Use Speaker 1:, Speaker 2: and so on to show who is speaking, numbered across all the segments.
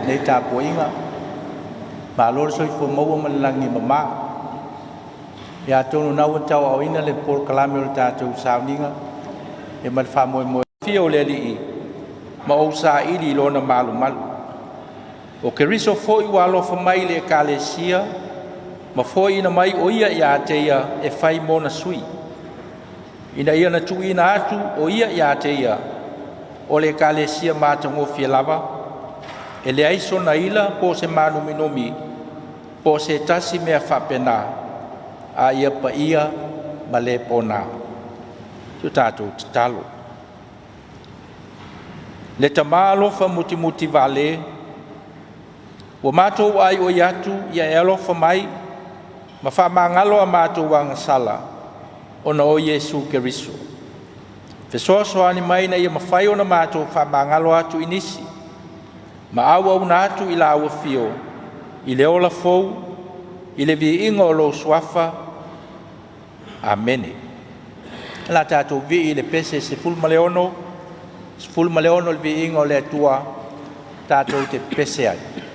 Speaker 1: Nei tā poinga ma lor soi fo mau malangi mama ya tonu na wa tau au ina le por kalame o tātou sauninga e mal fa mo fio le li ma o sa ili lona malu mal o ke riso fo i walo fa mai le kalesia ma fo ina mai o ia ya te ia e fai mona sui ina ia na tu ina atu o ia ya te ia o le kalesia ma tango fia lava e le aiso na ila po se manu minomi po se tasi mea whapena a ia pa ia ma le pona tu tātou talo le tamalo fa muti muti vale o mātou ai o iatu ia e alofa mai ma wha mangalo a mātou wanga sala o na o Yesu Keriso fesoaso ani mai na ia mawhai o na mātou wha mangalo atu inisi ma awa una atu i la awa fio i le ola fou i le vi inga o lo suafa amene la tātou vi i le pese se fulma leono le vi inga o le atua tātou te pese ai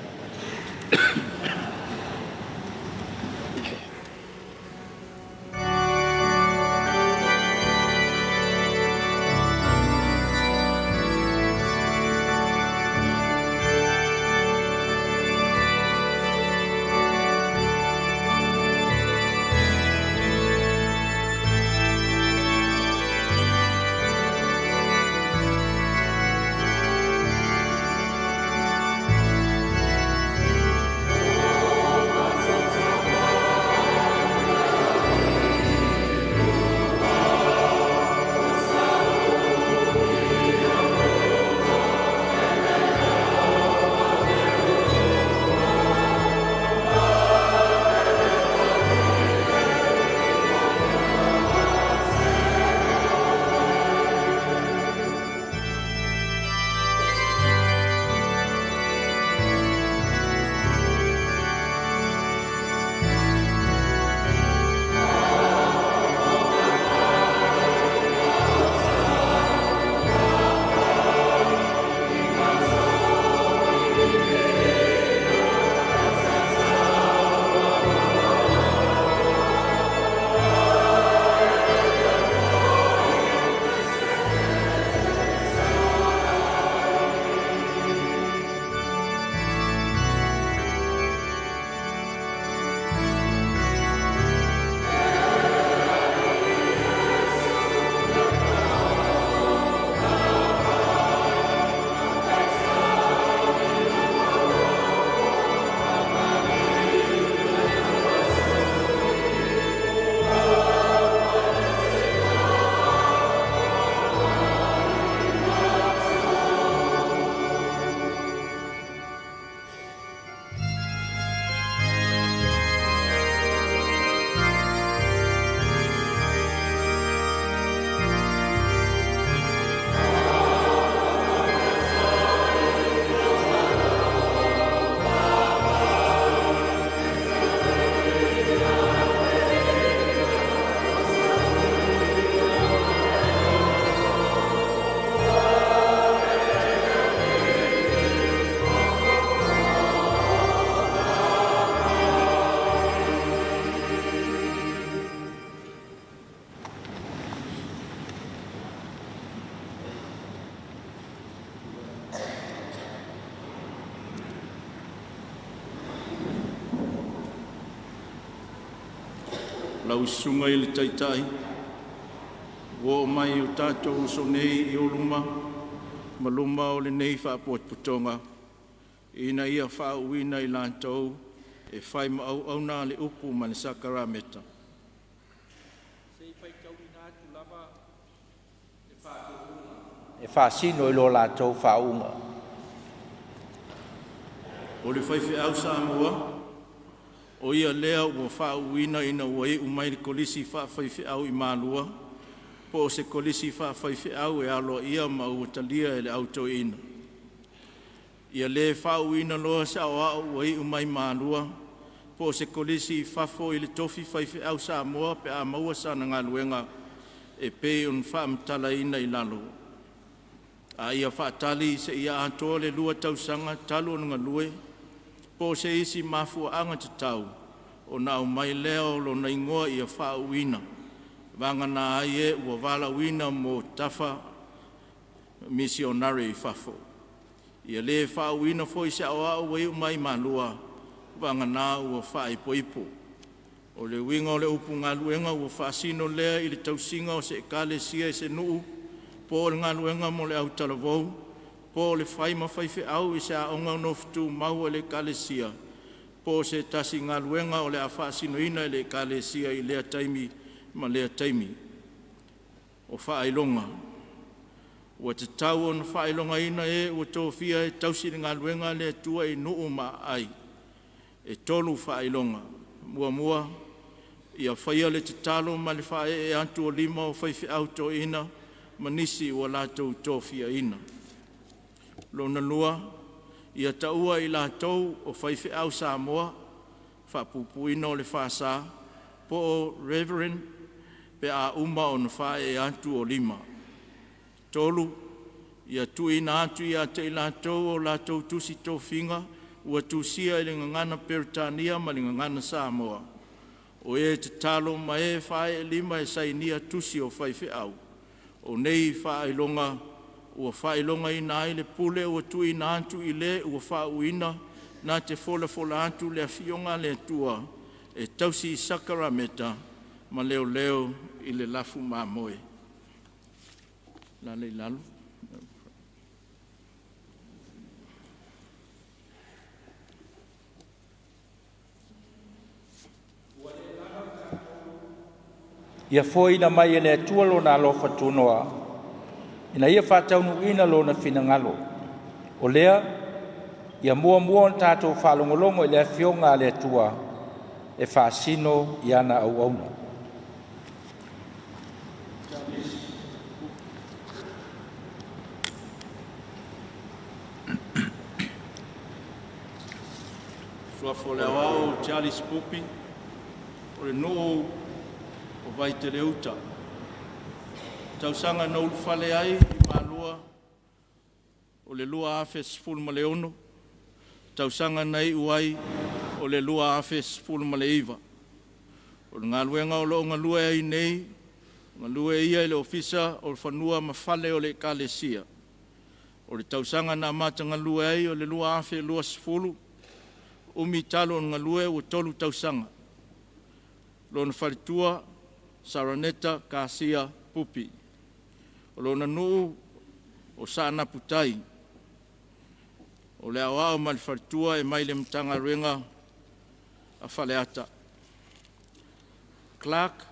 Speaker 2: lau sunga i le taitai, wo mai o tātou so nei i o luma, ma luma o le nei whaapuat putonga, ina ia whaauina i lantou, e whai ma au na le upu ma le sakarameta.
Speaker 1: E whaasino i lo lantou whaunga.
Speaker 2: O le whaiwhi au Samoa, o ia lea ua whaauina ina ua e umai le kolisi whawhaiwhi au i mālua, po o se kolisi whawhaiwhi au e alo ia ma ua talia e le auto ina. Ia le whaauina loa sa o au ua e umai mālua, po o se kolisi whafo i le tofi whaiwhi au Samoa pe a maua sana ngā luenga e pe un whaamtala ina i lalo. A ia whaatali se ia antoa le lua tausanga talu o nga lue, po se isi mafua anga te tau, o na au mai leo lo na ingoa ia wha uina, vanga na aie ua wala uina mo tafa misionari i fafo. Ia le wha uina fo i se awa o wei umai malua, vanga na ua wha ipo ipo. O le winga o le upu ngā luenga ua wha sino lea i le tausinga o se ekale sia i se nuu, po le ngā luenga mo le au talavou, po le whai mawhaiwhi au i se aonga noftu mau le kalesia, po se tasi ngā luenga o le a whaasino ina le kalesia i lea taimi ma lea taimi. O whaailonga. Ua te tau o na whaailonga ina ua tōwhia e tausi ngā luenga le tua i nuu ma ai. E tolu whaailonga. Mua mua, ia whaia le te talo ma le whae e antu o lima o whaiwhi au tō ina, manisi ua lātou tōwhia ina. Lona lua, ia taua i lātou o whaiwhi au Samoa, whapupuina o le whaasā, po o Reverend, pe a uma o na whae e antu o lima. Tolu, ia tuina atu ia te i lātou o lātou tusi tō whinga, ua tusia i le ngangana Peritania ma le ngangana Samoa. O e te talo ma e whae e lima e sainia tusi o whaiwhi au. O nei whaelonga, ua whaelonga i nai le pule ua tui na antu i le ua whauina na te fola antu le awhionga le tua e tausi i Sakarameta ma leo leo i le lafu mā moe. Lale lalu.
Speaker 1: Ia foi na mai ele atua lo na alofa tunoa. Ina ia whataunu ina lo na finangalo. O lea, ia mua mua on tātou whalongolongo i lea whionga le atua e whaasino i ana au auna.
Speaker 2: Sua fole au Charles Pupi, o le noo o vai te reuta. Tausanga na ulufale ai i malua o le lua afe sifulu ma le ono. Tausanga nei uai o le lua afe sifulu ma le iwa. O le ngā luenga o lo ngā lua ai nei, ngā lua ia i le ofisa o le whanua mawhale o le kalesia. O le tausanga na mata ngā lua ai o le lua afe lua sifulu, umi talo ngā lua o tolu tausanga. Lona wharitua, Saraneta Kasia Pupi. O lona nuu o Sana Putai. O le awao ma le wharitua e mai le mtanga renga a whaleata. Clark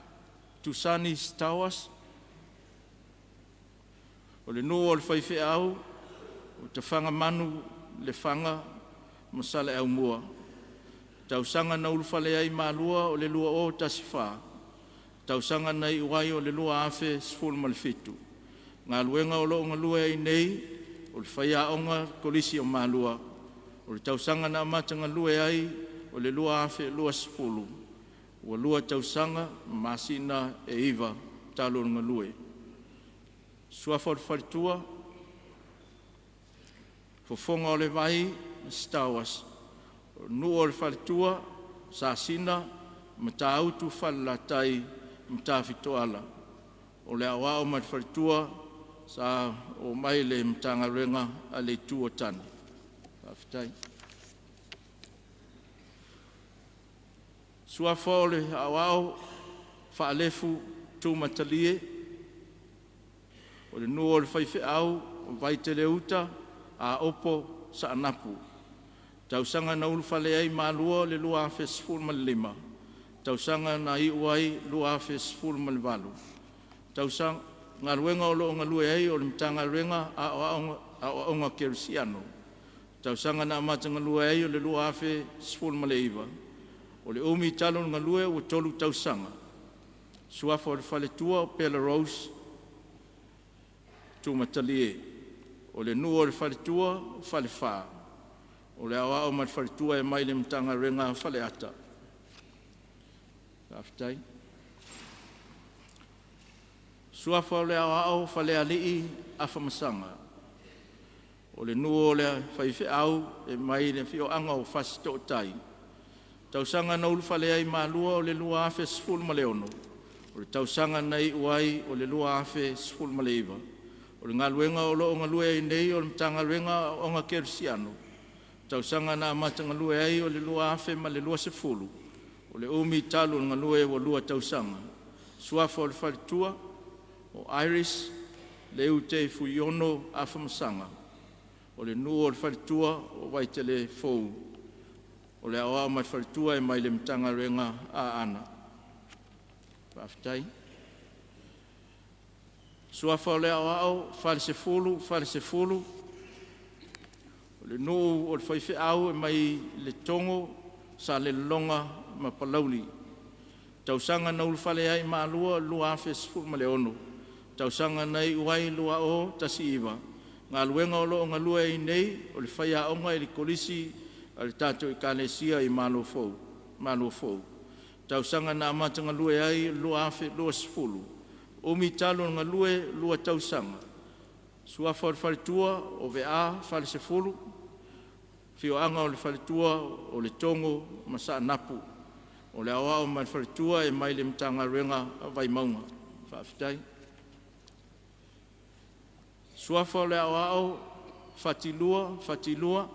Speaker 2: Tusani Stawas. O le nuu o le whaiwhi au, o te whanga manu le whanga masale au mua. Tausanga na ulufale ai malua o le lua o tasifaa. Tausanga nei uai o le lua afe sifulu ma le fitu. Ngā luenga o loo ngā lua ai nei, o le whaia onga kolisi o malua. O le tausanga na amata ngā lua ai, o le lua afe lua sifulu. Ua lua tausanga, masina e iwa, talo ngā lua. Suafa o le wharitua, fofonga o le vai, Stawas. Nu o le wharitua, sasina, mata autu whalatai, mta fitoala. O le awa o mat wharitua, sa o mai le mtanga renga a le tua tani. Awhitai. Suafa o le awa o whaalefu tu matalie. O le nu o le whaiwhi au, o vai te leuta, a opo sa anapu. Tausanga na ulufale ai malua le lua afe sifulu ma le lima. Tausanga na i uai lua afe sifulu ma le walu. Tausanga ngā ruenga o loo ngā lue ai o le mtanga renga a onga kerisiano. Tausanga na amata ngā lue ai o le lua afe sifulu ma le iwa. O le umi talo ngā lue o tolu tausanga. Suafa o le whale tua o Pela Rose tu matalie. O le nu o le whale tua o whale whaa. O le awa o mat wharitua e mai le mtanga renga whale ata. Awhitai. Suafa o le awa o whale alii a whamasanga. O le nuo le whaiwhi au e mai le whio anga o whasito tai. Tausanga na ulwhale ai maalua o le lua afe sful ma le ono. O le tausanga nei uai o le lua afe sful ma le iwa. O le ngaluenga o lo ngalue ai nei o le mtanga luenga o nga kersiano. Tausanga na amata ngalue ai o le lua afe ma le lua sefulu. O le umi talu ngalue o lua tausanga. Suafa o le whalitua o Iris le ute fuiono afa masanga. O le nuo o le whalitua o waitele fou. O le awa mai whalitua e mai le mtanga renga a ana. Whaftai. Suafa o le awa au, whale se fulu. O le nuo o le whaiwhi au e mai le tongo sa le longa ma palauli. Tausanga na ulwhale ai maalua lua afe sfulu ma le ono. Tausanga nei uai lua o tasi iwa. Ngā luenga o loo ngā lua i nei o le whaia onga i le kolisi a le tātou i kānesia i malo fou. Tausanga na amata ngā lua ai lua afe lua sfulu. Umi talo ngā lua tausanga. Suafa o le whalitua o vea whale se fulu. Fio anga o le whalitua o le tongo masa napu. O le awa o mai whalitua e mai le mtanga renga a vai maunga. Whaafitai. Suafa o le awa fatilua.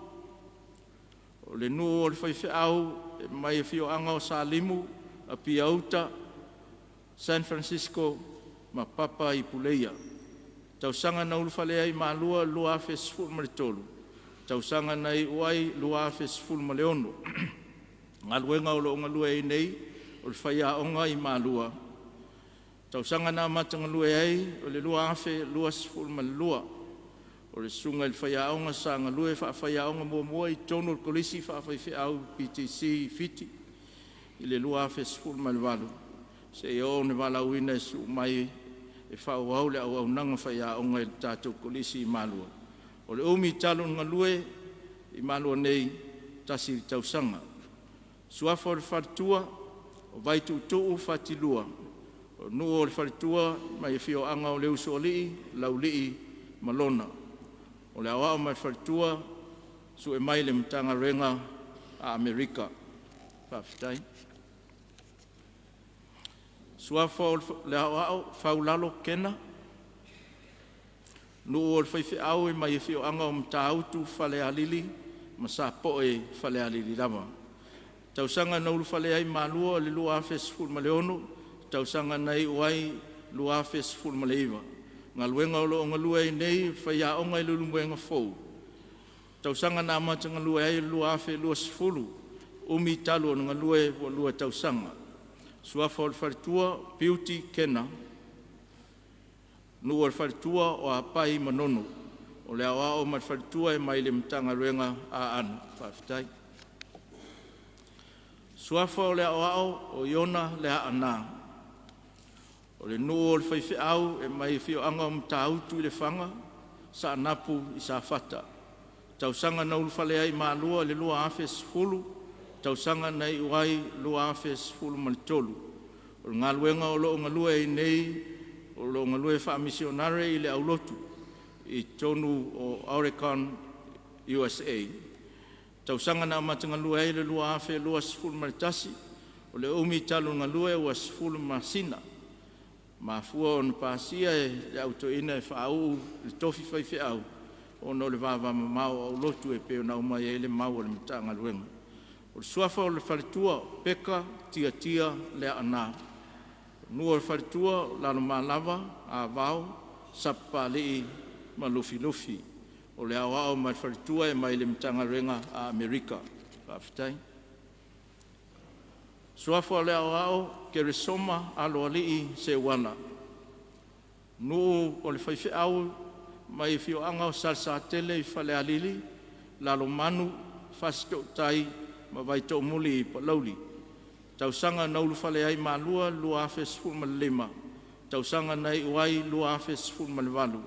Speaker 2: O le nuo o le whaiwhi au e mai e fio anga o Salimu, a Piauta, San Francisco, ma papa i Puleia. Tausanga na ulwhale ai maalua lua afe sful ma le tolu. Tausanga nei uai lua afe sful ma le ono. Ngā luenga o lo ngā lua e nei o le whaia onga i maalua. Tausanga na matanga lua ai o le lua afe lua sful ma le lua. O le sunga i le whaia onga sa ngā lua e whaia onga mua i tono o kolisi whawhaiwhi au PTC fiti. I le lua afe sful ma le walu. Se i o ne wala uina e su mai e whau au le au nanga whaia onga i le tātou kolisi i malua. O le umi talo ngā lua i malua nei tasi i tausanga. Suafa o le wharitua o vaitu tuu whatilua. O nuo o le wharitua mai e whio anga o le uso o lii, lau lii malona. O le awa o mai wharitua su e mai le mtanga renga a Amerika. Whaafitai. Suafa o le awa o whaulalo kena. Nuo o le whaiwhi au e mai e whio anga o mtautu whale alili, ma sa po e whale alili lama. Tausanga na ulu whale ai maalua le lua afe sful ma le ono, tausanga nei uai lua afe sful ma le iwa. Ngā luenga o lo ngā lua i nei, whaia onga i lulumuenga fou. Tausanga na amata ngā lua ai lua afe lua sfulu, umi talo ngā lua e lua tausanga. Suafa o le wharitua, Beauty Kena. Nua o le wharitua o a pai manono. O le awa o mai wharitua e mai le mtanga renga a ana. Whaafitai. Suafa o le awa o Iona le a ana. O le nua o le whaiwhi au e mai whio anga o mtautu i le whanga. Sa anapu i sa fata. Tausanga na ulwhale ai maalua le lua afe sfulu. Tausanga nei uai lua afe sfulu malitolu. O ngā luenga o lo ngā lua i nei, o lo ngā lua wha misionare i le aulotu, i tonu o Oregon, USA. Tausanga na amata ngā lua i le lua afe lua sfulu malitasi, o le umi talu ngā lua ua sfulu masina. Ma fua o Pasia e le autoina e whaau, le tofi whaiwhi au, o no le vava mamau aulotu e peo na umai e le mau o le mta ngā luenga. O le suafa o le wharitua, peka, tia le ana. Nua o le wharitua, lalo malava, a vau, sapa lii, ma lufi. O le awa o mai wharitua e mai le mtanga renga a Amerika. Whaafitai. Suafa o le awa o, kere soma aloa lii se wana. Nua o le whaiwhi au, mai whio anga o salsa tele i whale alili, lalo manu, fasito tai, ma vai tō muli i palauli. Tausanga na ulu whale ai maalua, lua afe sful ma lima. Tausanga nei uai, lua afe sful ma walu.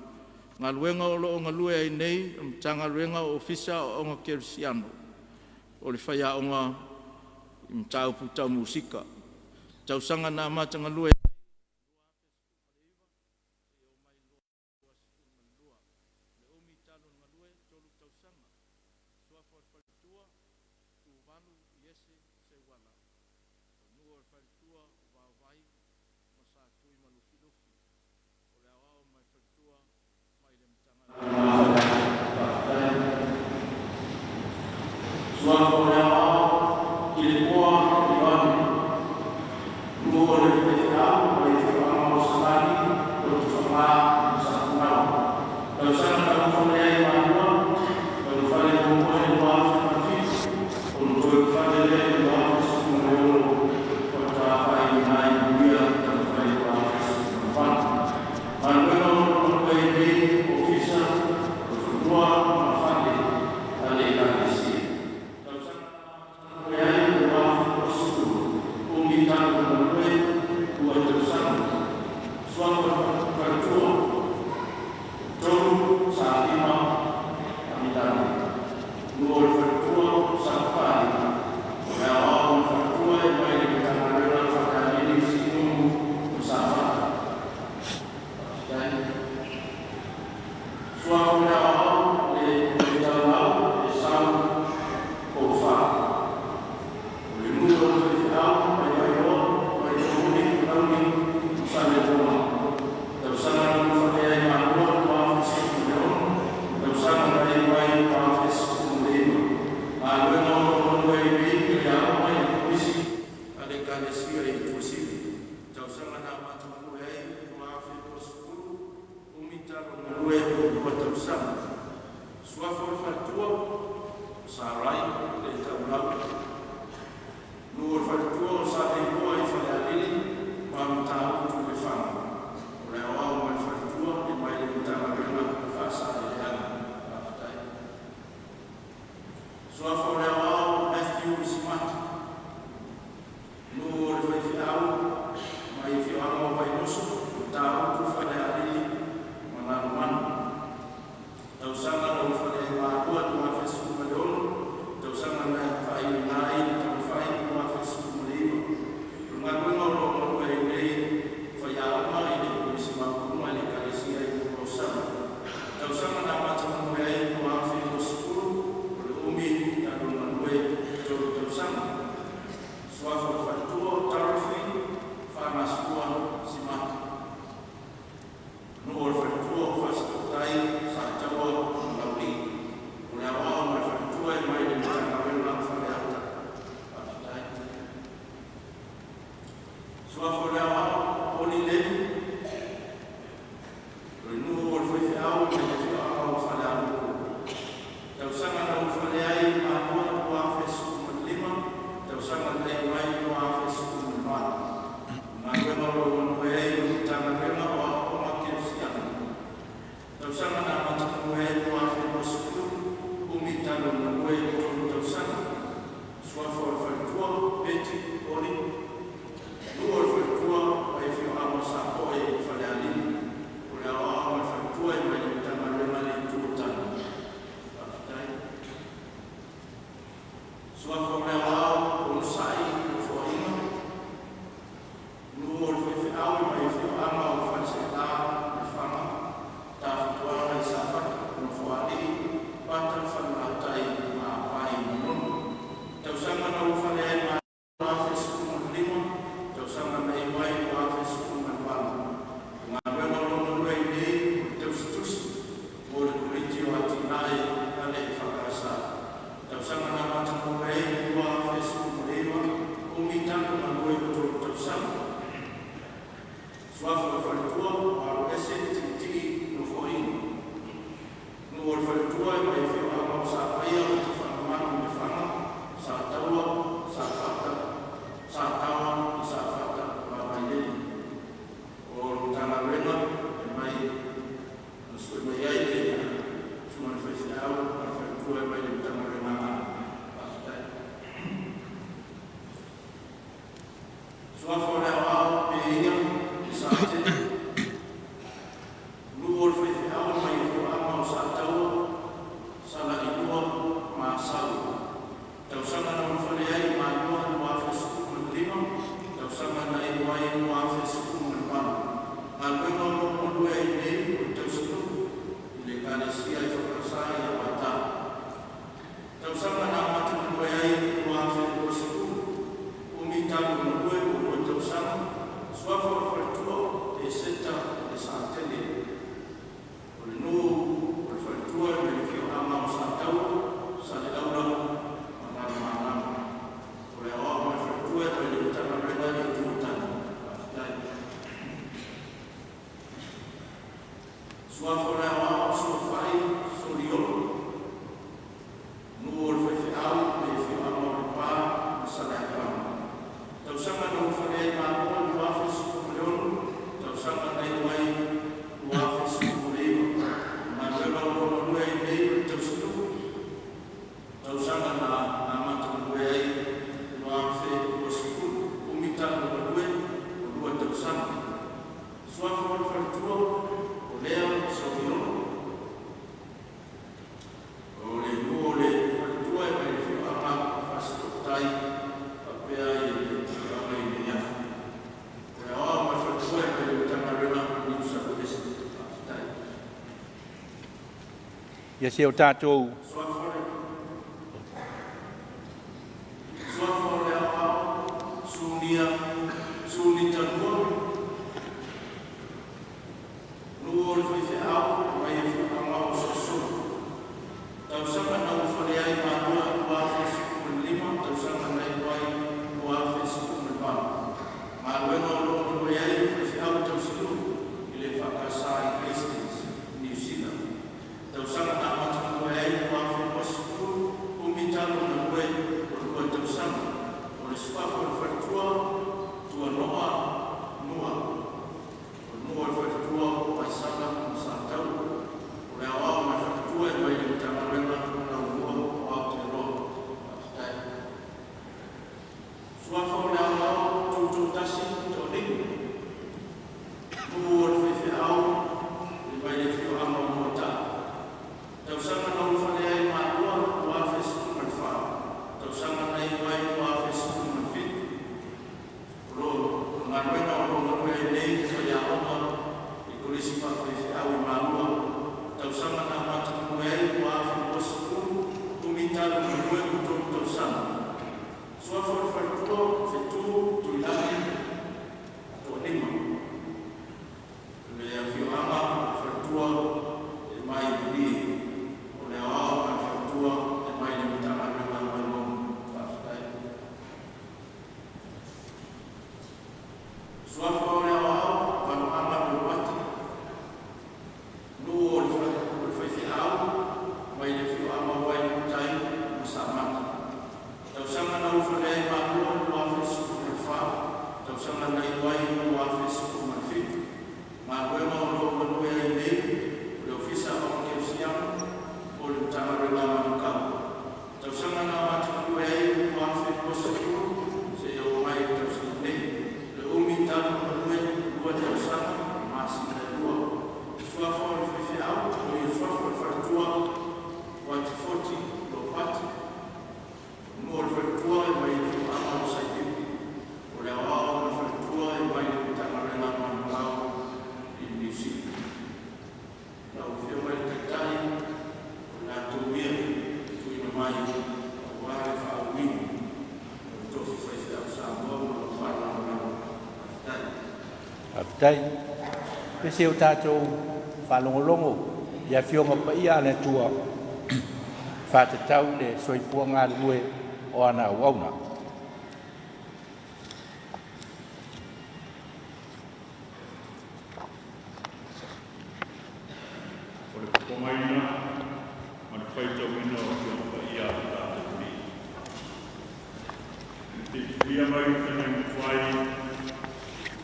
Speaker 2: Ngā luenga o lo ngā lue ai nei, mtanga luenga o ofisa o onga kersiano. O le whaia onga mtau putau musika. Tausanga na amata ngā lue Tau
Speaker 1: Ia se o tātou. Dai, pe se o tātou whalongolongo, ia whionga pa ia ane tua, whātatau le soifua ngā lue o ana wauna.
Speaker 3: O le whakongaina, ma le whaitau ina o whionga pa ia ane tātou ni. Te whia mai tēnei mwhai,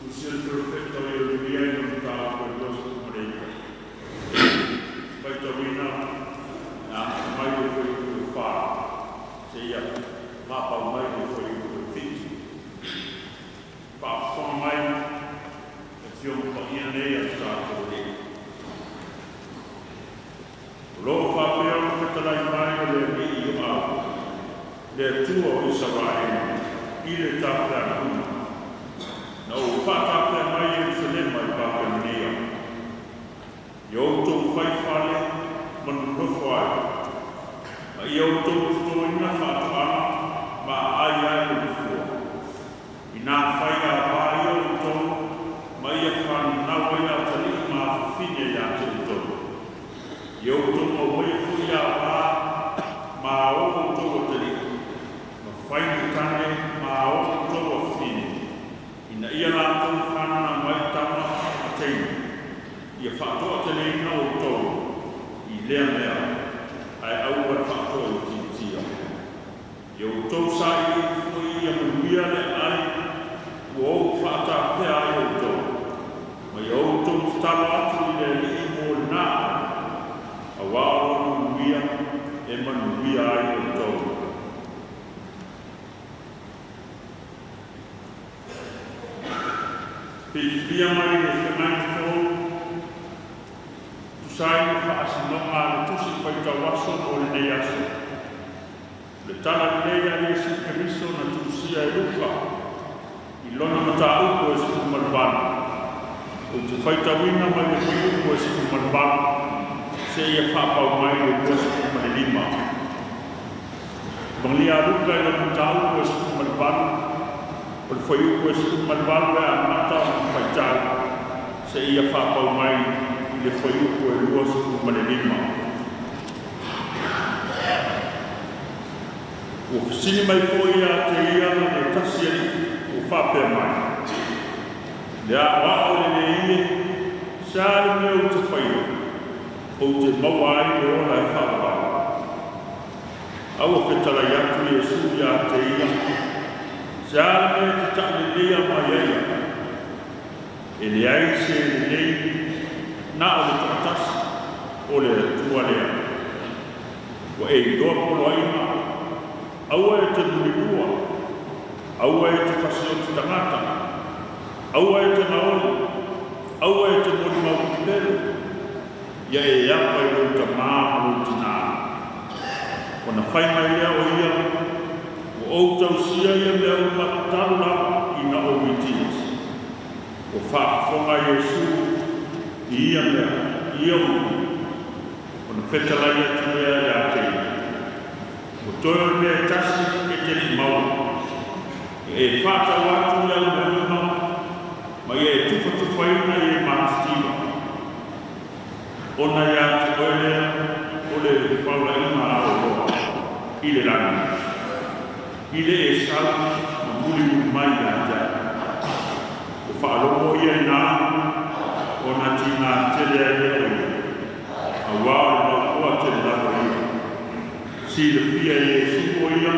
Speaker 3: Luciano Perfecto e Olivier non sta per dos comunità. Faitawina na mai o foi o fa. Seia mapa mai o foi o fit. Pa fo mai e fion pa ia nei a sta ko le. Lo fa per o que mai o le i o a. Le tuo Israel ile ta na o whakapea mai Jerusalem mai Papania. Iau tō whaiwhare manu nofo ai. Ma iau tō tōina whatuana ma ai ai o nufua. I nā whai a whai o tō ma ia whanau ia tari ma whine ia tō. Iau tō ma wai hui a wā ma o tō o tari. Ma whai tane ma o tō o whine. Ina ia la tau whanana mai tama a teina. Ia whatoa te leina o tau. I lea mea. Ai aua whatoa o titia. Ia o tau sa i fui ia manuia le ai. O au whata pea ai o tau. Ma ia o tau talo atu i le li mo nā. A wāo manuia e manuia ai o tau. Pia mai le whanai tō, tu sai me whaasinoa le tusi whaitawaso o le nei aso. Le tala leia Jesu Keriso na tusia e ruka, i lona mata uko e sifu malbana. O te whaitawina mai le whi uko e sifu malbana, se ia whapau mai le kua sifu ma le lima. Mangia luka i la mutau kua sifu ma le walu, o le whaiu kua sifu ma le walu e a mata o le whaitau, se ia whapau mai le whaiu kua lua sifu ma le lima. O sini mai ko ia te ia le tasi ali o whapea mai. Le a wao le ie, sāre mea o te whaiu, o te mawai le ola e whapau. Aua whetala i atu e su ia te ia, sāre mea te tāne lea mai eia. E le ai se le lei, na o le tātasi, o le tua lea. Wa e doa polo aima, aua e te nuribua, aua e te whasio te tangata, aua e te naoli, aua e te mori maukipere, ia e apa i rauta maa o te nā. Kona whai mai lea o ia, o outau sia ia mea o mataruna i na o witinis. O whaafonga Iesu i ia mea, ia o, kona whetala ia te mea ia te ia. O toi me tasi e te ni maua. E whata watu lea o mea ma ia e tufa tufaina i e mātitima. Ona ia te oelea o le whaula ima a o loa i le rangi. I le e sala ma muli mai a te. O whaaloko ia i nā ona tina tele a lea o ia. A wao e maua tele lako ia. Si le fia i e sipo ia,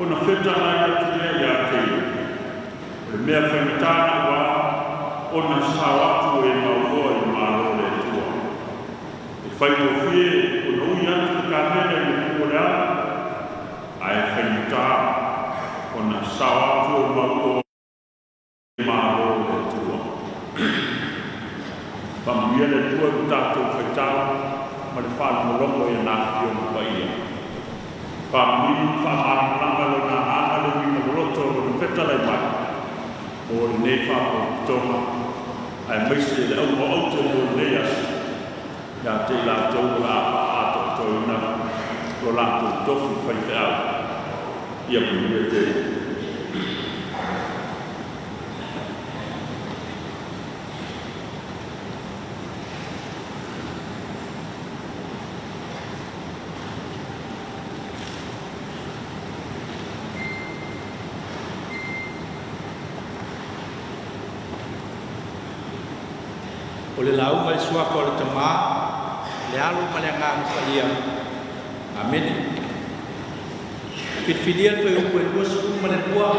Speaker 3: ona wheta ai atu lea i a te ia. Le mea whamitana wa, ona sawatu e mauoa i maro le tua. E whaiko fie, ona ui atu ka mene i kukorea, a e whamitana, ona sawatu e mauoa i maro le tua. Pamuia le tua i tātou whaitau, ma le whanamolongo i nā fio na paia. Pamini whamaranga lo nā āngale wina roto o le whetala i mai. O le nei whako tonga, ai maise le au o auto o le asi. Ia te la tau la ato toina, lo lato tofu whaife au. Ia muia te.
Speaker 1: O le lau mai suaka o le tamā, le alo ma le ngāmu whaia. Amene. Pitfilia whai upo e lua sifu ma le lua.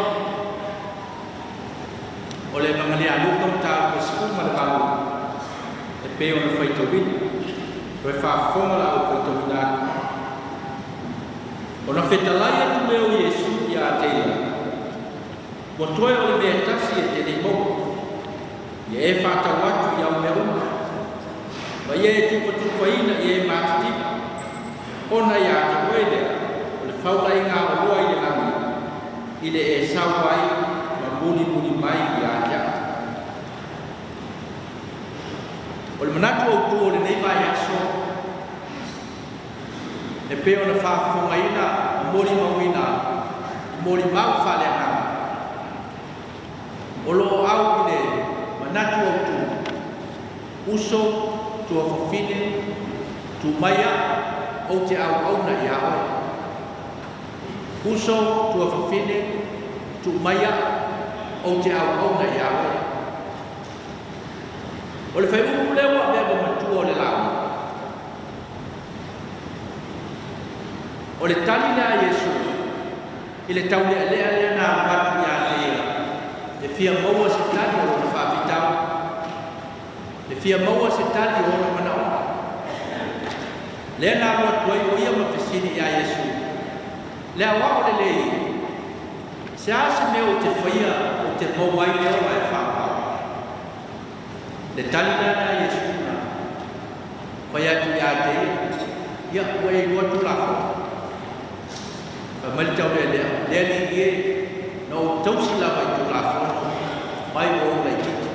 Speaker 1: O le mangale aluka mta upo sifu ma le kalu. E peo na whaitawini. Roi whaafonga la upo i tawinatu. O na whetalai atu leo Iesu i a teia. Mo toe o le mea tasi e te ni moku. Ia e whātau atu i au mea uma. Ma ia e tupa i e mātitima. Ona ia te koelea, o le whaulai ngā o loa i le langi. I le e sauai, ma muni mai i a te atu. O le manatu au tu o le nei mai aso. E peo na whaafongaina, a mori mawina, mori mau whale ana. O lo au i le manatu au tu, uso, tu a whawhine, tu maia, o te au na i aoe. Uso, tu a whawhine, tu maia, o te au na i aoe. O le whai uku lewa mea mo matua o le lau. O le tali na Iesu, i le tau lea na matu i a teia. E fia maua se tali o le whaafitau. E fia maua se tali o le manao. Lea nā mua tuai o ia mawhisini i a Iesu. Lea wao le lei. Se ase mea o te whaia o te mawai leo mai whaapau. Le tali na Iesu na. Whaia tu i a teia. Ia ua e lua tu lako. Whamali tau lea ni ie. No tausi la mai tu lako. Mai o lai kiti.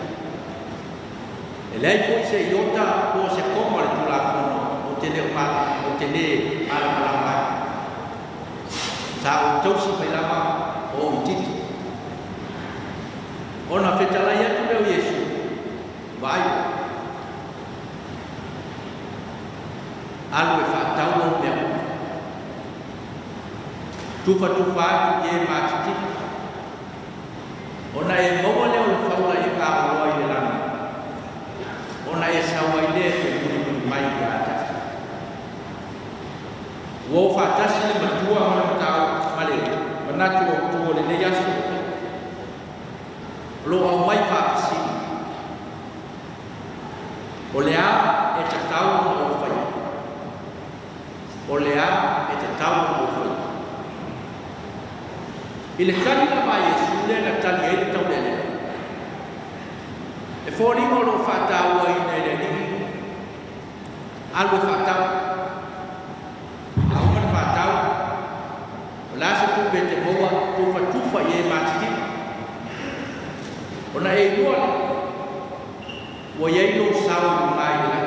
Speaker 1: E lei po se iota po se koma le tu lako. te le ma o te le ala malama sa o tausi mai lama o titi ona fetala ia tu leo Yesu vai alu fa tau o me tufa ye ma titi ona e mo le o faula i ka o i la ona e sa wa ile te ni mai ya wo fa tasi le matua ma tau male manatu o tu le yasu lo au mai fa si o le a e te tau o fai o le a e te tau o fai ile kani na mai su le na tali e tau le e fori mo lo fa tau o i ne le ni algo fa tau au ma fa tau la se tu be te moa tu fa ye ma ti ona e ko o ye no sau mai la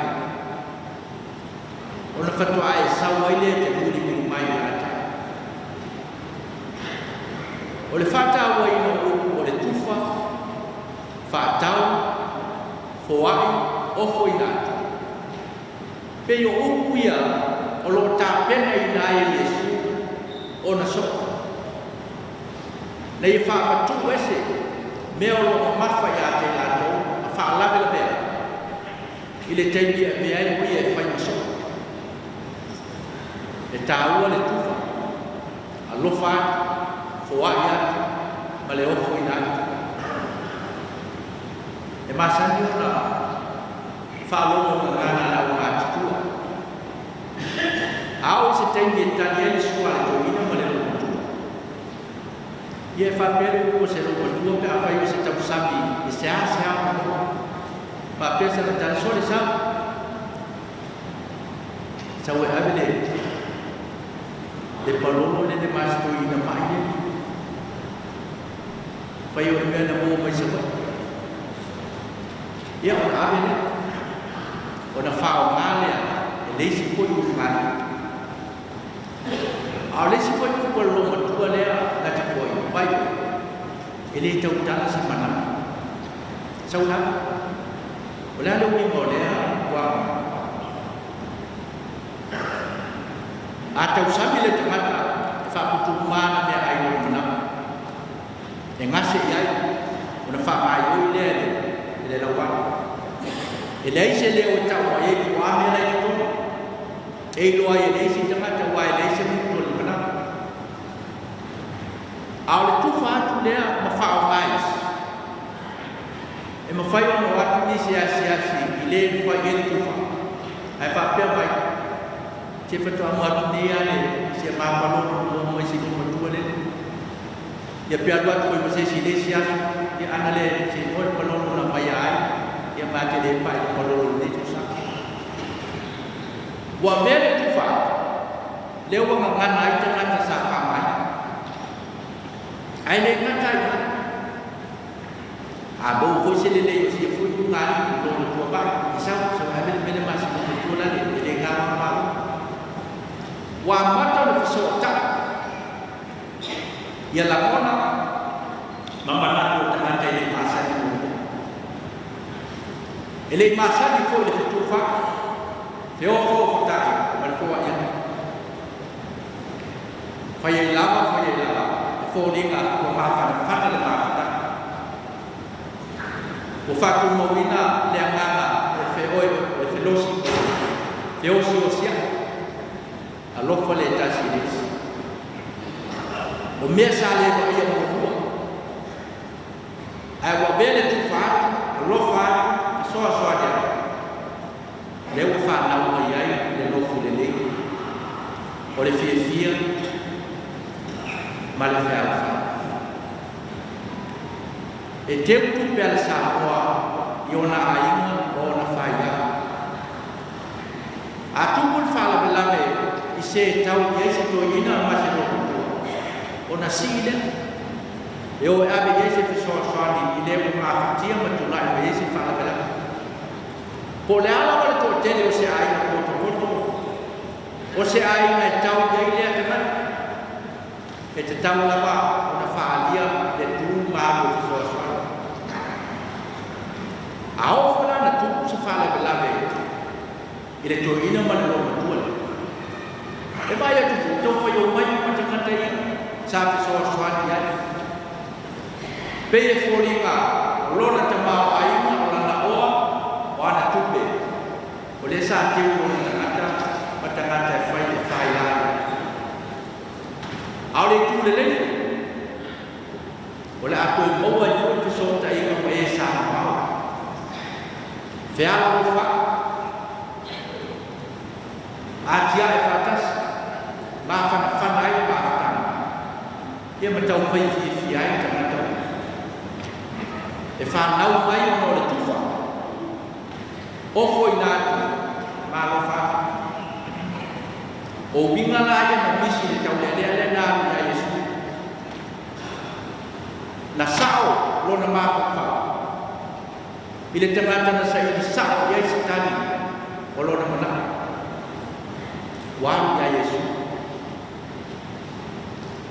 Speaker 1: ona fa tu ai sau ai le te ni mai la o le fata o i no o le tufa fatau foai o foina pe yo ukuia o lo ta pena i na Yesu o na so nei fa tu ese me o lo mafa ya te la to fa la be be ile te bi me ai mo ye fa so e ta o le tufa a lo fa foaya male o foina e masani na fa lo na na na tu au se tenge taniel suale to ina male o tu ye fa pere o se lo tu pe fa yo se ta sabi e se a pa pesa na tan sole sa we abele de palolo de masto ina mai fai o me na mo mai se ia o abele o na fa o male e le si foi o male a le si foi o polo ma tu le na te foi vai ele tau tala si mana sau la o la lo mi mo le wa a tau sabi le tamata fa putu mana me ai no na e ngase ia o na fa ai o le la wa e le se le o tau ai wa me le to e lo ai le si tamata wa le se mu to le na a le tu fa tu le ma fa o mai e ma fai o wa ni si ile fa ye tu fa ai fa pe mai se fa to ma tu ni ale se ma pa lo mo si ko tu le ya pe adwa ko mo se si le si ya anale se mo pa lo na mai ai ya ba te le pa ko lo ni tu sa wa vele tu fa le wa nga na ai ta na sa fa mai ai le na ta a bo ko se le si fu tu nga ni lo tu ba sa ai me le ma si tu la le ga ma wa mata le so ta ya la kona mama na ko ta ta ile masa ni ile masa ni ko le tu fa fe o fo ta ma ko ya fa ye la fo ni ga ko ma fa le ma ta ko fa ku mo ina le nga fe o fe lo si fe o si o sia alo fole ta siris o me sale ko ia mo ai wa bele tu fa alo fa so dia le o fa na o ia le lo fu le o le fia ma le fa e te tu per sa o iona ainga o na fa ia a tu pun fa la me se tau ye se to ina ma se no ona sile e o ave ye se so ni ile mo ma tia ma tu la ye se fa la bela po le ala o to te le o se ai no to o se ai ngai tau ia ile kana e te tau lava ona whaalia le tū māmu te soa soa ao whana na tūku sa whale belave i le tō ina mana lo matua e vai atu tō whai o mai matangata i sa te soa soa ni ai pe e whoringa lona te mau aina o lana oa o ana tupe o le sa te uro matangata e whai e whai lai ao le tū le lefu o le ako i maua i fwoi fisota i ka mai e sa mau Fealo o fa atia e fatas ma fana ai ma fana ia matau pai fi ai tangata e fa nau mai no le tufa o foi na ma lo fa o binga la ia na misi le tau le na ya Yesu na sao lo na ma fa Bila tangata na sa iyo sa iya sa tani wala na mana wan ya Yesu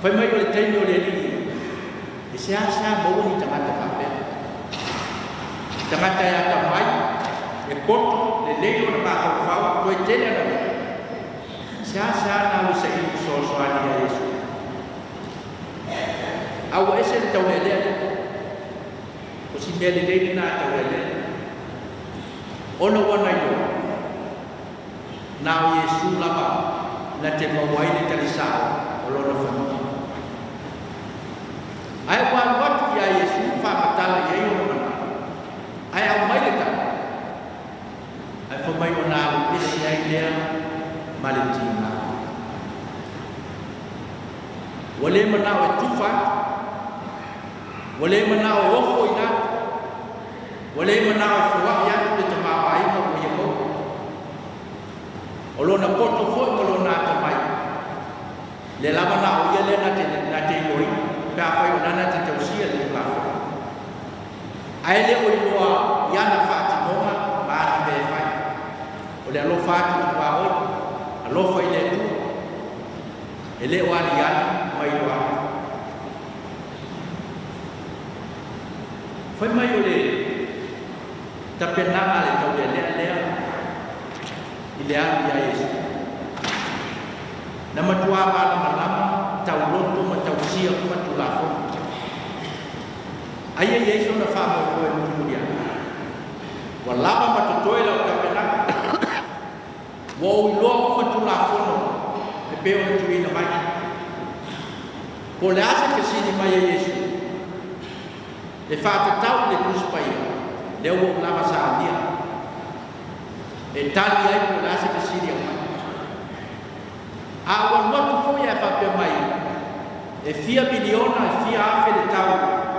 Speaker 1: fai mai wala tayo le ni isa mo ni tangata pa pe tangata ya tamai e koto le leo na ba ka fa ko tele na ba sa na lu sa iyo so ani ya Yesu awa ese tawele si mele le na tawele ona wana yo na Yesu lama na te mawai le talisa o lona fa ai wa watu ya Yesu fa matala ya yo mana ai au mai le ta ai fa mai ona isi ai le malitina wale mana o tufa wale mana o ofo ina wale mana o fuwa ya te tama ai mo yemo olona poto fo olona tamai le lava na o yele na te yoi ka fa ona na te tausia le la ai le o loa ya na fa ti noma ba ni be fa o le lo fa ti ba o lo fa ile tu ele wa ya mai wa foi mai o le tapi nama le tau le ile a ya Yesu nama tua ba nama tau loto ma tau sia ma tu la fo ai Yesu na fa mo ko mu dia wala ma to toi la ka pena wo lo ma tu la fo no e pe o tu ina mai ko le asa ke sini mai Yesu le fa te tau le cruz pai le o lava sa dia e tali ai ko la se ke siria a wa no ko fo ya fa pe mai e fia biliona e fia afe le tau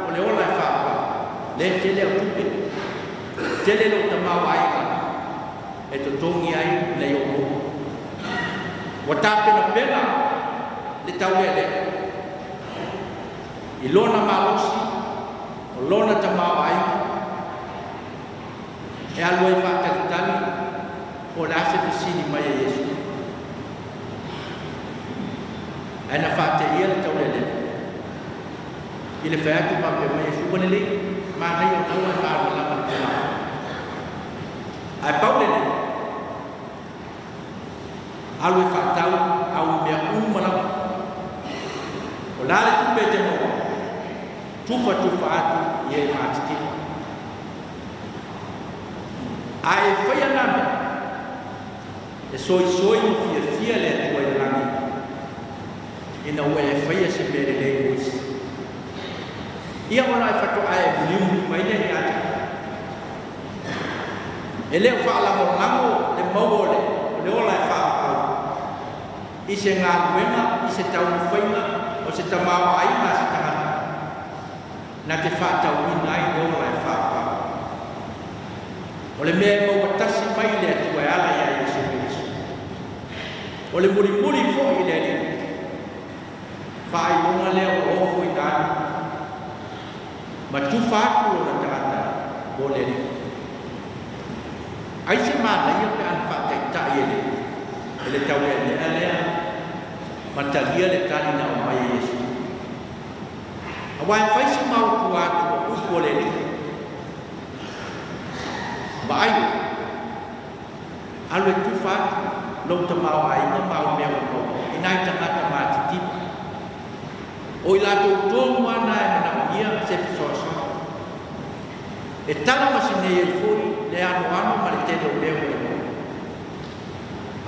Speaker 1: o le ola fa le tele o tupe tele lo tama wai e to tongi ai le yo wa ta pe na pena le tau le ilona malosi lona tama wai e a loi fa tali o la se pisini mai Yesu ana fa te ia le taulele ile fa tu pa pe mai Yesu bone le ma na yo na wa pa la ma te la ai paulele a loi fa tau au me mala o la le tu pe te mo tu fa atu ye ma tiki ai foi nada e soi no fia le tua de lani e não é foi esse bere le luz e agora ai fato ai bulimu mai le ata ele fala mo lango de mawole le ola fa e se nga wena e se tau faina o se tamau ai ma se tanga na te fa tau nai le ola fa o le mea mo watasi mai le tua ala ya Yesu Kristo o le muri fo i le ni fai longa le o fo i ta ma tu fa ku na tata o le ni ai se ma na ia pe an fa te ta ye ni ele tau le ale matalia le tani na o mai Yesu awai fai si mau tua tu ko le ni bai alwe tu fa lo ta mau ai na mau me ko inai tanga ta ma ti o ila to to mana na ia se so e tala masine e foi le ano ma le te do le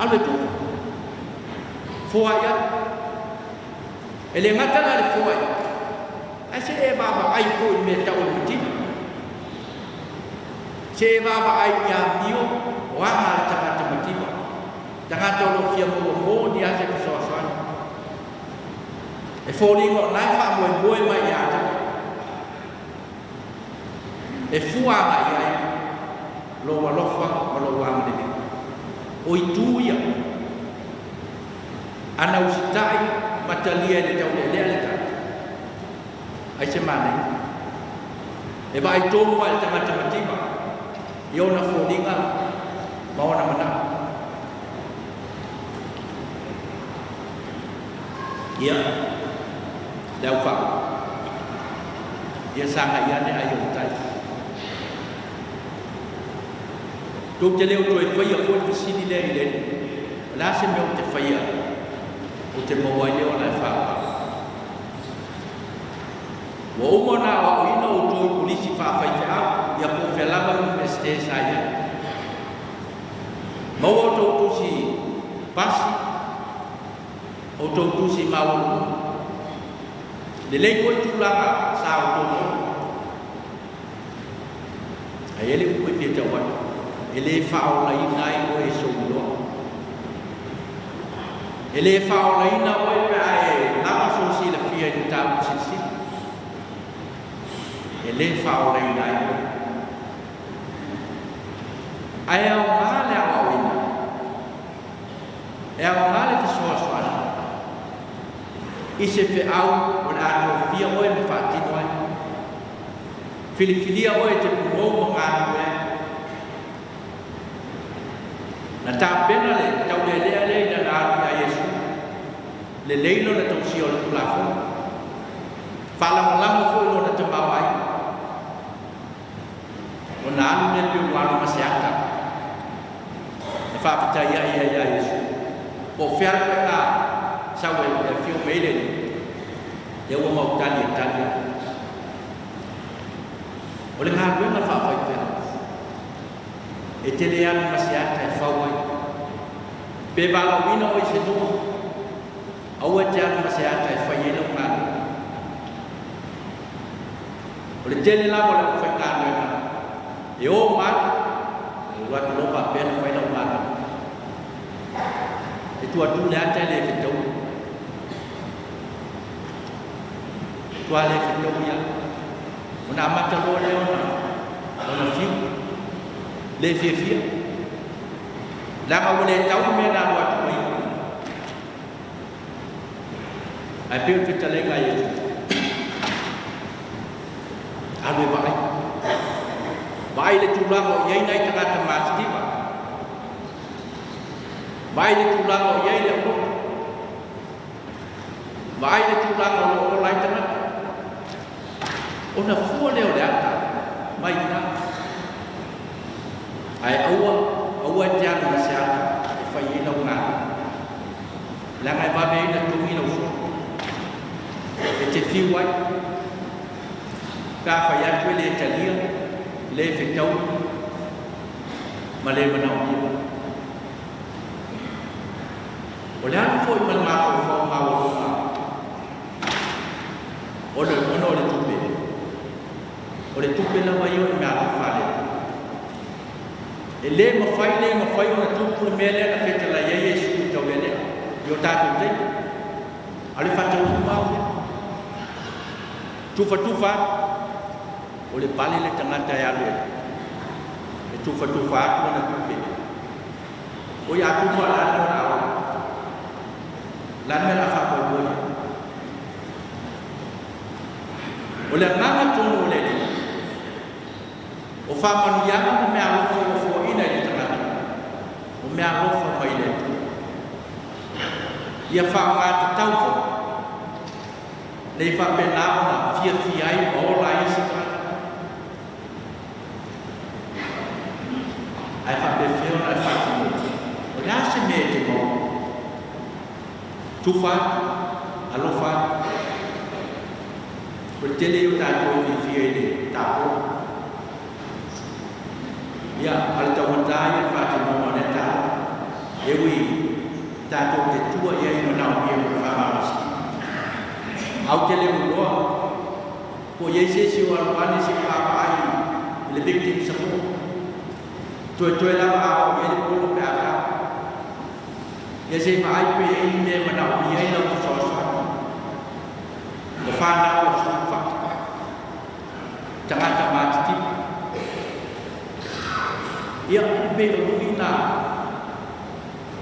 Speaker 1: alwe tu foia ele ngata la le foia ai se e baba ai foi me ta o ti se baba ai ya mio wa ma ta ba ta ti ba jangan to lo fia mo dia se so so e foi ngo na fa mo ma ya ta e fua ma ya lo wa lo fa ma lo wa me de o itu ya ana usitai matalia le tau le le ta ai se mana e vai to mo al tama tama tiba yo na fodinga mau na mana ya dau fa ya sanga ya ne ayo tai tu je leu tu e foi a foi sini le le la se me o te faia o te moa i leo na e whāpā. Wa umona wa oina o tōi polisi whāwhai whea, ia po whelama me ste saia. Mau o tō tusi pasi, o tō tusi mau. Le lei koi tūlanga sa o tō mo. Ai ele koi pia tau wai. Ele whao lai nai o e so uloa. Ele fao la ina oi pe ai la so si la fia ni ta si ele fao la ina ai au male au ina e au male te so so i se fe au ona no fia oi me fa ti noi fili oi te mo mo nga na ta pena le tau le na na Yesu le leilo na tau si o le plafo falang fo lo na tamba wai o na alu ne pe wala masiata e fa pita ya Yesu po fer pe na sa we e fio mele ye wo mau tali o le ha na fa fa e te le alu masiata e fa wai pe bala wina o se do awa jang masiata e fa yelo ma o le tele la mo le fa ka no e o ma wa no pa pe no fa no ma e tu atu le ata le fito tu ale fito ya ona mata lo le ona fiu le fia la ma wole tau me na wa tu ai pe fita le ga Yesu ave vai le tula mo ye nai ta ta ma sti ba vai le tula mo ye le ko vai le tula mo lo lai ta ona fu le o da mai na ai awa jang ma sia e fa ye no na la ngai ba be na tu mi no e te fiu ai ka fa ya tu le talia le fe tau ma le mana o ni o le an foi mal ma o ma o le tupe la mai o me ala fa le e le ma fai o na tupu me le na feta la ye Yesu tau le yo ta tu te ale fa tau ma tufa o le pale le tangata ya le e tufa ko na tupe o ya tufa la no na la me la fa ko o le mama tonu le o fa manu ya me alo fo ina le tangata o me alo fo mai le ia whaanga te tauwha. Nei whapena ona fia ai o la isi ka. Ai whapewheo na whakimo. O nā se me te mo. Tuwha, alofa. O tele o tātou i fia ni tāpo. Ia, ala tau matai e whakimo o ne tā. Ewi, tātou te tua ia i manau ia mo whamawasi. Au te leo loa, ko iei se si o alwane se whapai le victim sa mo. Toe lawa au ia le polo pe aka. Ia se maai pe e me manau ia i lau kusosa. Ko whanau o su whaka. Tangata mātiti. Ia pe o ruhi nā.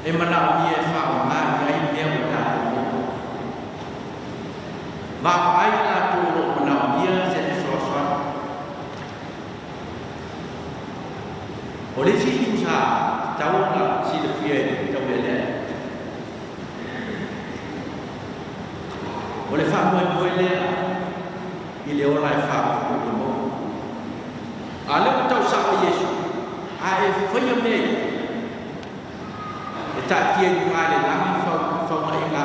Speaker 1: E manau ia e whao ngā ia i mea o tātou. Ma ai la tolo manau ia se sosa. O le si tu sa tauna si le fie tau ele. O le fa mo ele i le ola e fa o mo. Ale o tau sa o Yesu. A e fanya me. E ta tie ni ngale la mi fa mai nga.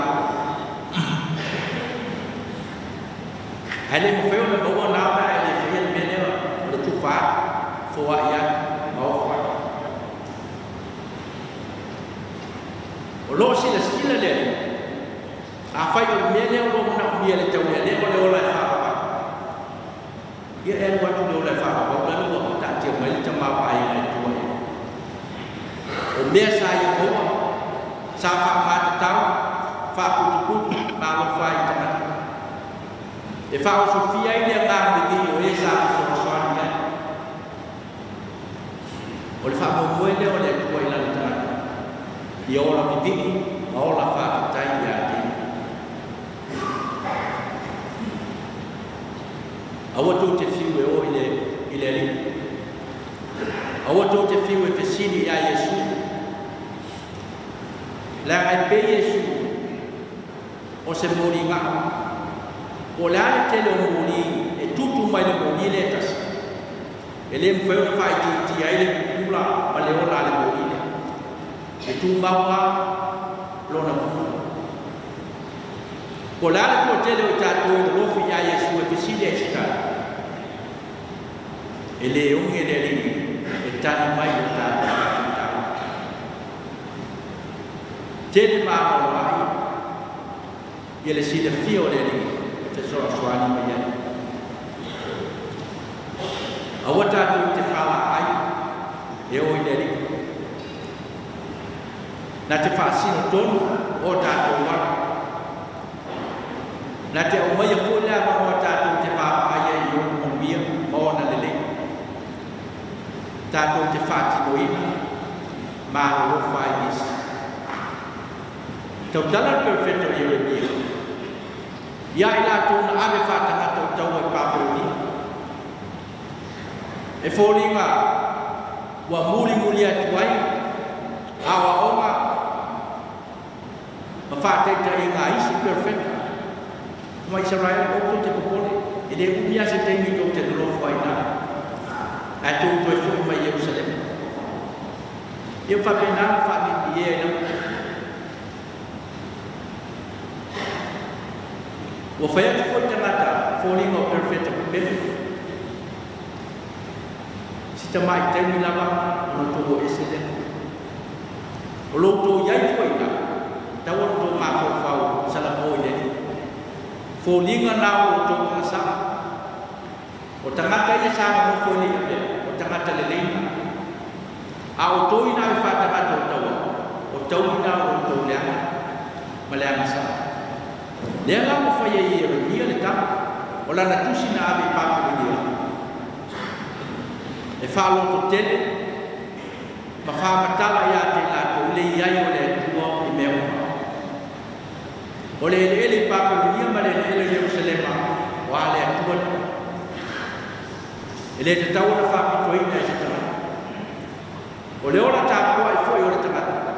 Speaker 1: Ele mo feo na mo na ba ele fie me le le tu fa fo ia au fa. O lo si la skila le. A fai o me le o na mi le tau le o le ola fa. Ia e wa tu le ola fa o na lo ta te mai te ma pa ia tu. O me sa ia o sa fa ma tau fa ku ma lo fa i ta. E fa o sofia i le ngā me o e sa so soani nei. O le fa mo moe le o le kua i lana tana. I ola vivi, ma ola fa tai i a te. Awa tō te fiu e o i le li. Awa tō te fiu e fesini i a Yesu. La ai pe Yesu o se mori ngā. O le ale tele o moni e tutu mai le moni le tas. E le mwheo na whai ti ai le kukula ma le ola le moni le. E tu maua lona kukula. O le ale tō tele o tātou e lofi a Yesu e pisile e sitara. E le unge le ringi e tani mai o tātou. Tele maa o ai. E le sile fio le ringi. Te soa soani mai ai. Awa tātou te whala ai, e o i leri. Nā te whaasino tonu o tātou wara. Nā te au mai a kōlea ma o tātou te whala ai e i o mia ma o na lele. Tātou te whaatino ina, ma o whai nisi. Tau tala perfecto i o mia. Ia i lātou na ave whātanga tau tau e pāponi. E fōringa wa muri atu ai, awa onga, ma whāteita i ngā isi perfecta. Kuma Israel o te popole, e le umia se teimi o te norofu ai nā. A tō tō e whuku mai Jerusalem. Ia whapena whāniti e na. O whai atu fo tangata, fōringa o perfecta pupene. Si ta mai teimi lava, ono tō e sele. O lo tō iai fwoi na, tau o tō māko whau salamo i leni. Fōringa nā o tō ngasa. O tangata i sama no fwoi ni ape, o tangata le leina. A o tō ina i whātangata o taua, o tau ina o tō leanga, ma leanga sa. Lea ngā mo whai e Jeremia le tama, o lana tusi na ave pāpere ni ala. E whāloto tele, ma whāmatala i a te lātou le iai o le tua i mea uma. O le ele pāpere ni ma le ele Jerusalema, o a le atua. E le te tau na whāpitoina e se tama. O le ora tāpua e fwoi o le tamata.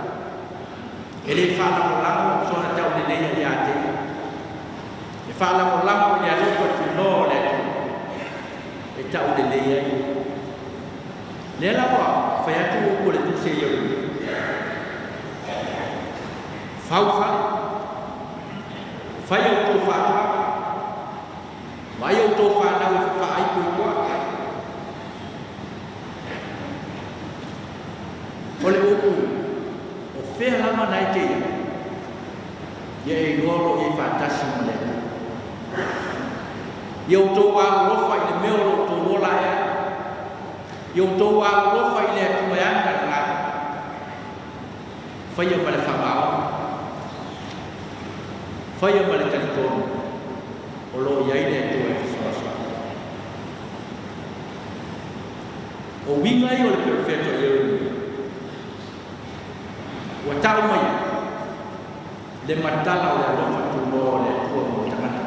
Speaker 1: E le whānamo lango, sona tau le nei ia te e fa la mo la le alo ko no le e ta o le ia le la wa fa ya tu ko le tu se yo fa yo to fa wa yo to fa na fa ai ko oleh itu, offer lama naik dia, ia igoro ia fantasi mereka. Ia tua lofa ini melo tu lola ya, ia tua lofa ini tu yang dengan, faya pada famau, faya pada kantor, olo ia ini tu yang suasa. Obingai oleh perfecto ia ini. Watau mai le matala le lofa tu no le tu mo tanga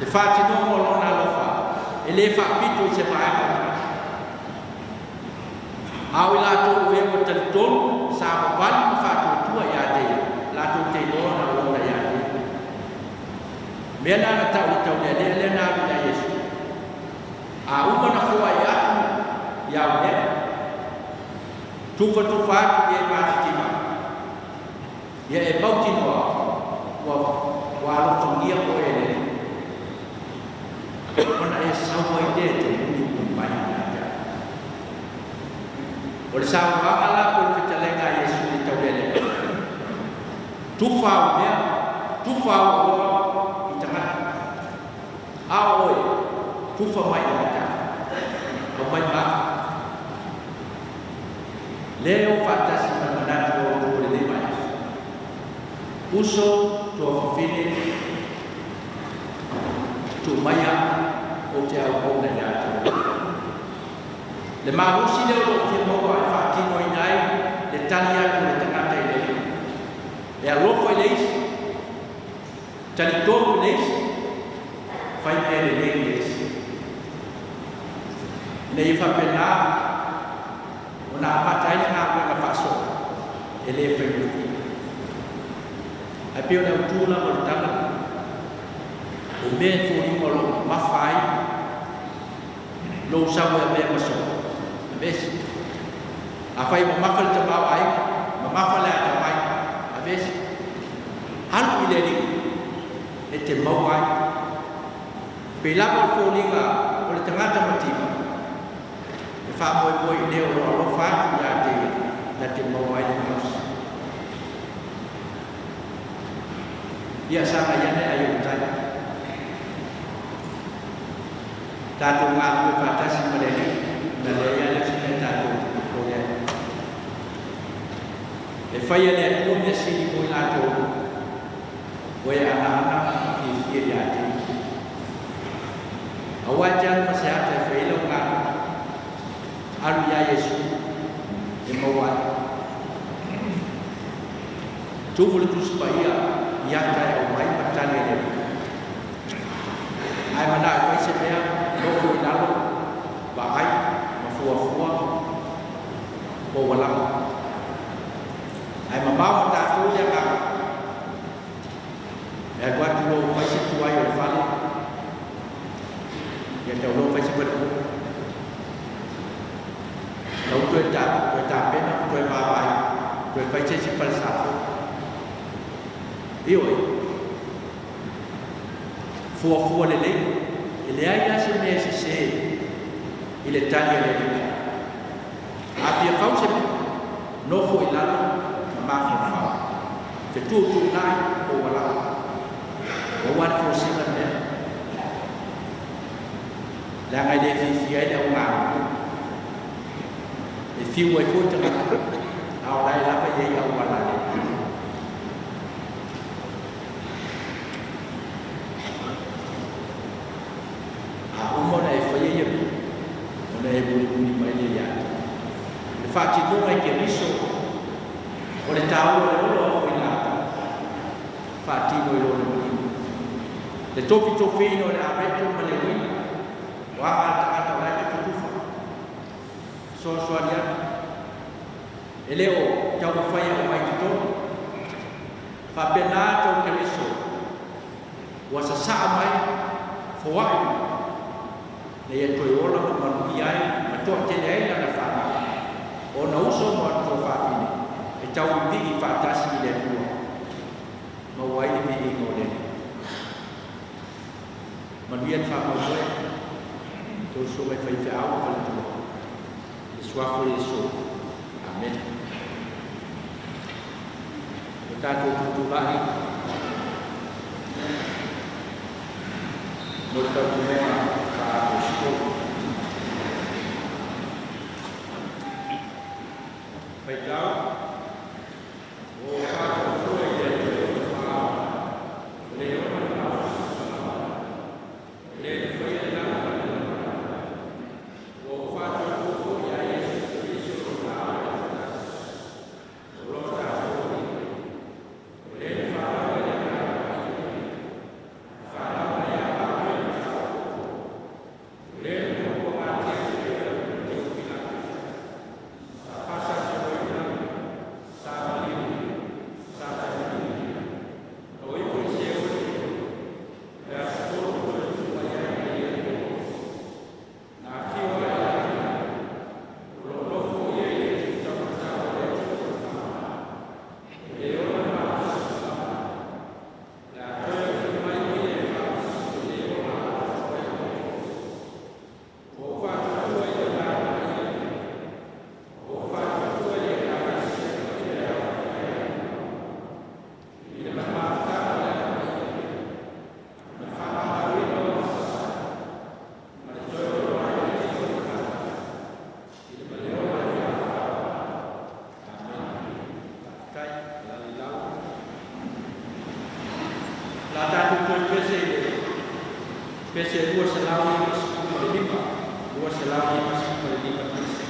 Speaker 1: le fati no mo lona lofa e le fa pitu se pa awila tu we mo tanton sa ban fa tu tu ya de la tu te no na lona ya de mena na tau le na ya Yesu a uma na fo ya ne tufa ye matitima ye e bautino wa lo tongia ko ele ona e sawa ide te ni mai ya o le sawa ala ko te lenga Yesu ni tawele tufa o itama aoi tufa mai ya ko mai ba leo fantasi mandato le dei mai uso to fine to maya o te au na ya le marusi le o te mo wa fati no inai le tania ko le tangata ile e a lofo ile tani to ile fai ele ile ne fa pena ona matai na ka faso ele fe a pio na tula mo tanga o me fo ni mo ma fai lo sa mo me mo so bes a fai mo ma fal ta ba ai ma fal ta mai a bes hal ile ni e te mo ai pe la mo fo ni ga o le tanga ta mati fa boy le o fa ya te na te mo ai ni dia sama ya ne ayo tai ta tu ma ku fa ta si mo le ni na le ya le si ta tu ko ya e fa ya le ku ne si ni ko la to o ya ana ki ya te awajan masyarakat fa ilo ka alu ya Yesu e mawa tu boleh tu supaya yang kaya mai patani ni ai mana ai se dia no fu dalo ba ai ma fu ko wala ai ma ba ta fu ya ka ya gua tu lo fa se tu ai o fa le ya te lo fa se ba lo tu ta pe na tu ba ai tu fa se se fa sa io fu le ele ai se mese se il taglia le a pia causa no fu il lato ma fa che tu dai o wala o wat fu se la ne la ngai de fi ai da nga e fi wo fu ta au dai la pa ye au wala le buli mai le ya le fatti do mai che riso o le tavolo le lo fu in alto fatti noi lo le topi no le aperto ma le qui wa alta la che tu fa so dia e leo ciao fai mai tutto Whapena tau te riso. Wa sa saa mai, fawai. Nei e toi ola mo manu i ai, ma toa te lei na whana. O na uso mo atu o whapine. E tau i piki whatasi i le pua. Ma wai ni piki ngō lene. Manu i an whamau koe. Tau so mai whai whia awa whala tua. E suafo e so. Amen. O tātou tutulahi. Mo tau tumea whaato siko. Pai tau. O whaato koe i le tue whaawa. Le ona whaawa. Le whai e lana. O whaato koe i a Yesu Christo o whaawa. O rota koe. Le whaawa e lana. Whaawa e lana. Le moko ate e te upina. Pasa koe i lana. La tātou koe pese rua se lau i masi kuma le lipa, rua se lau i masi kuma le lipa pese.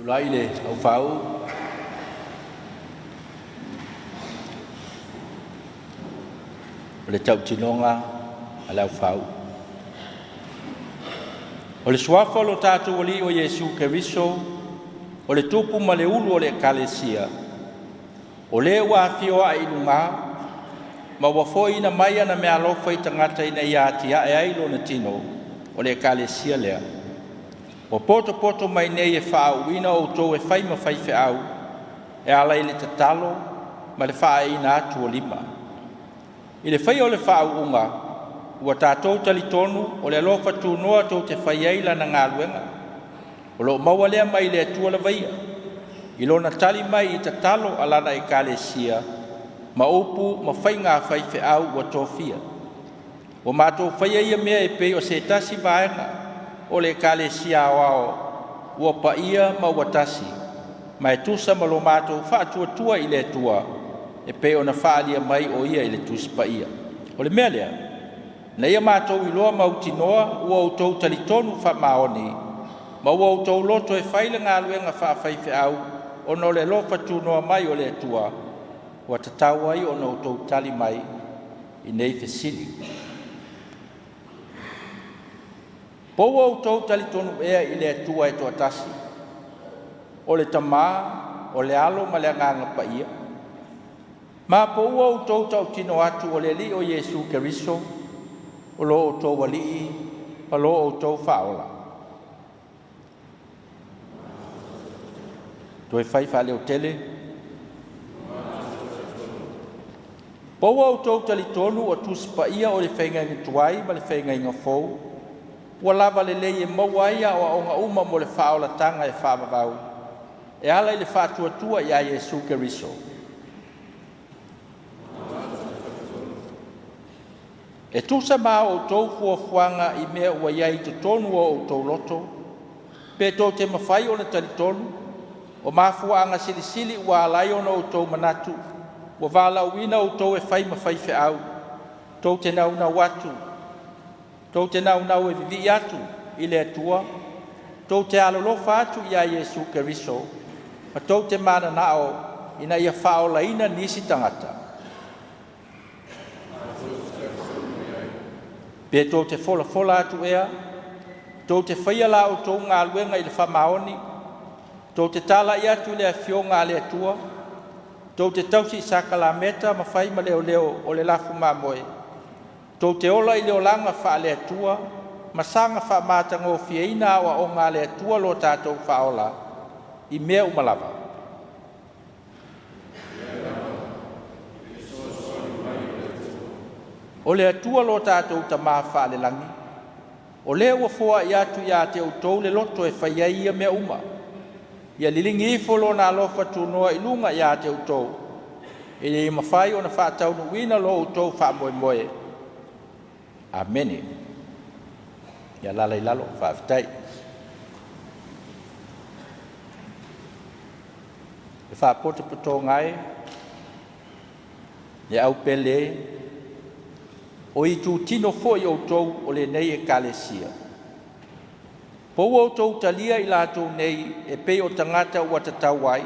Speaker 1: lai le au fau le tau tinonga ala au fau o le suafa lo tātou ali o Iesu Keriso o le tupu ma le ulu o le ekalesia o le ua fioa i lunga ma ua foi ina mai ana mea alofa i tangata ina ia tia e ai lo na tino o le ekalesia lea o poto mai nei e whaauina o tō e whai ma whai whiau e ala i le tatalo ma le whaaina atu o lima. I le whai o le whaaunga ua tātou talitonu o le alofa tūnoa tō te whai eila na ngā luenga o lo maua lea mai le atua la vaia i lo na tali mai i tatalo alana e kalesia ma upu ma whai ngā whai whiau ua tōwhia. O mātou whai eia mea e pei o se tasi vaenga o le kalesia wao ua paia ma ua tasi ma e tusa ma lo mātou whaatua i le tua e pe ona whaalia mai o ia i le tusi paia o le mea lea na ia mātou i loa mautinoa ua outou talitonu whamaoni ma ua outou loto e whaile ngā luenga whaafaife au ona o le lofa tūnoa mai o le tua ua tatau ai ona outou tali mai i nei fesili. Pou au tau talitonu ea i le atua e toa tasi, o le tamā, o le alo ma le anganga pa ia. Ma pou au tau tau tino atu o le li o Iesu Keriso, o lo o tau walii, pa lo o tau whaola. Toi whai whale o tele. Pou au tau talitonu o tuspa ia o le whainga tuai ma le whainga inga fou, ua lava lelei e maua ia o aonga uma mo le whaolatanga e whaavavau. E ala i le whaatuatua ia Iesu Keriso. E tusa maa o tau fuafuanga i mea ua iai te tonu o tau loto, pe tau te mawhai o na talitonu, o mafuanga silisili ua alai ona o tau manatu, ua vala uina o tau e whai mawhai whiau, tau te nauna watu, tau te nau e vivi atu i le atua, tau te alolofa atu ia Iesu Keriso, ma tau te mana nao ina ia whaola ina nisi tangata. Pea tau te fola atu ea, tau te whaiala o tau ngā luenga i le whamaoni, tau te tala i atu le awhio ngā le atua, tau te tausi sakala meta ma whai ma leo o le lafu mamoe, tau te ola i leo langa wha le atua, ma sanga wha mātanga o whieina awa o ngā le atua lo tātou whaola, i mea umalava. O le atua lo tātou ta maa wha le langi, o le ua fua i atu i a te autou le loto e whaia ia mea uma, ia lilingi i folo nā lofa tūnoa i lunga i a te autou, e le mawhai o na whaatau nuina lo autou wha moe moe, Amene. Ia lalai lalo, whaafitai. E whaapote puto ngai, e au pele, o i tū tino foi o tau o le nei e kalesia. Pou o tau talia i lātou nei e pei o tangata ua tatau ai,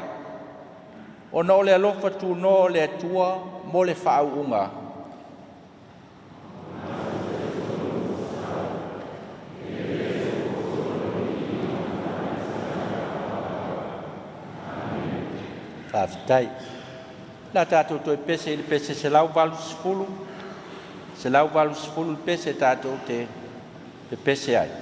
Speaker 1: o na o le alofa tū no le atua mo le whaau unga. Whaafitai. Nā tātou toi pese i le pese se lau walu sifulu. Se lau walu sifulu pese tātou te pese ai.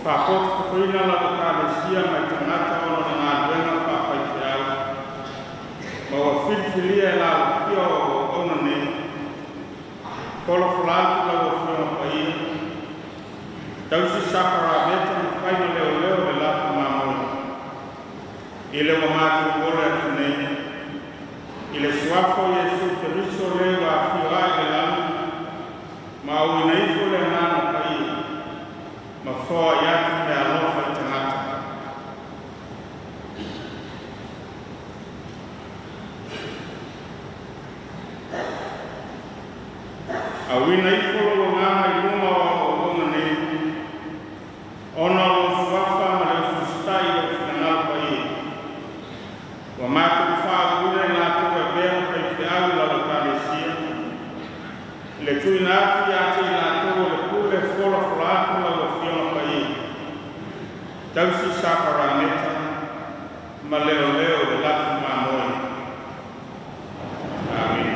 Speaker 3: whakot kutuina la Ekalesia mai tangata ono na ngā duenga whawhai te au. Ma wa whilwhilia la upio o ono ne. Kola whalatu la wa whiona paia. Tausi sakara beta ni whaina leo leo le lafu mamoi. Ile wa mātu kore atu nei. Ile suafo Yesu te riso leo wa whio ai le lamu. Ma ui naifu le nana paia. Ma whoa iatu me alofa i tangata. A wina i kolo o ngana i luma o ona nei. Ona o suafa ma le sustai o whanau paia. Wa mātu wha ure nā tua bea whai te au la o Ekalesia. Le tui nā atu i ate i nā tua le kule whola whalatu la o whiona paia. Tausi sakara meta ma leo leo le lafu mamoi. Amen.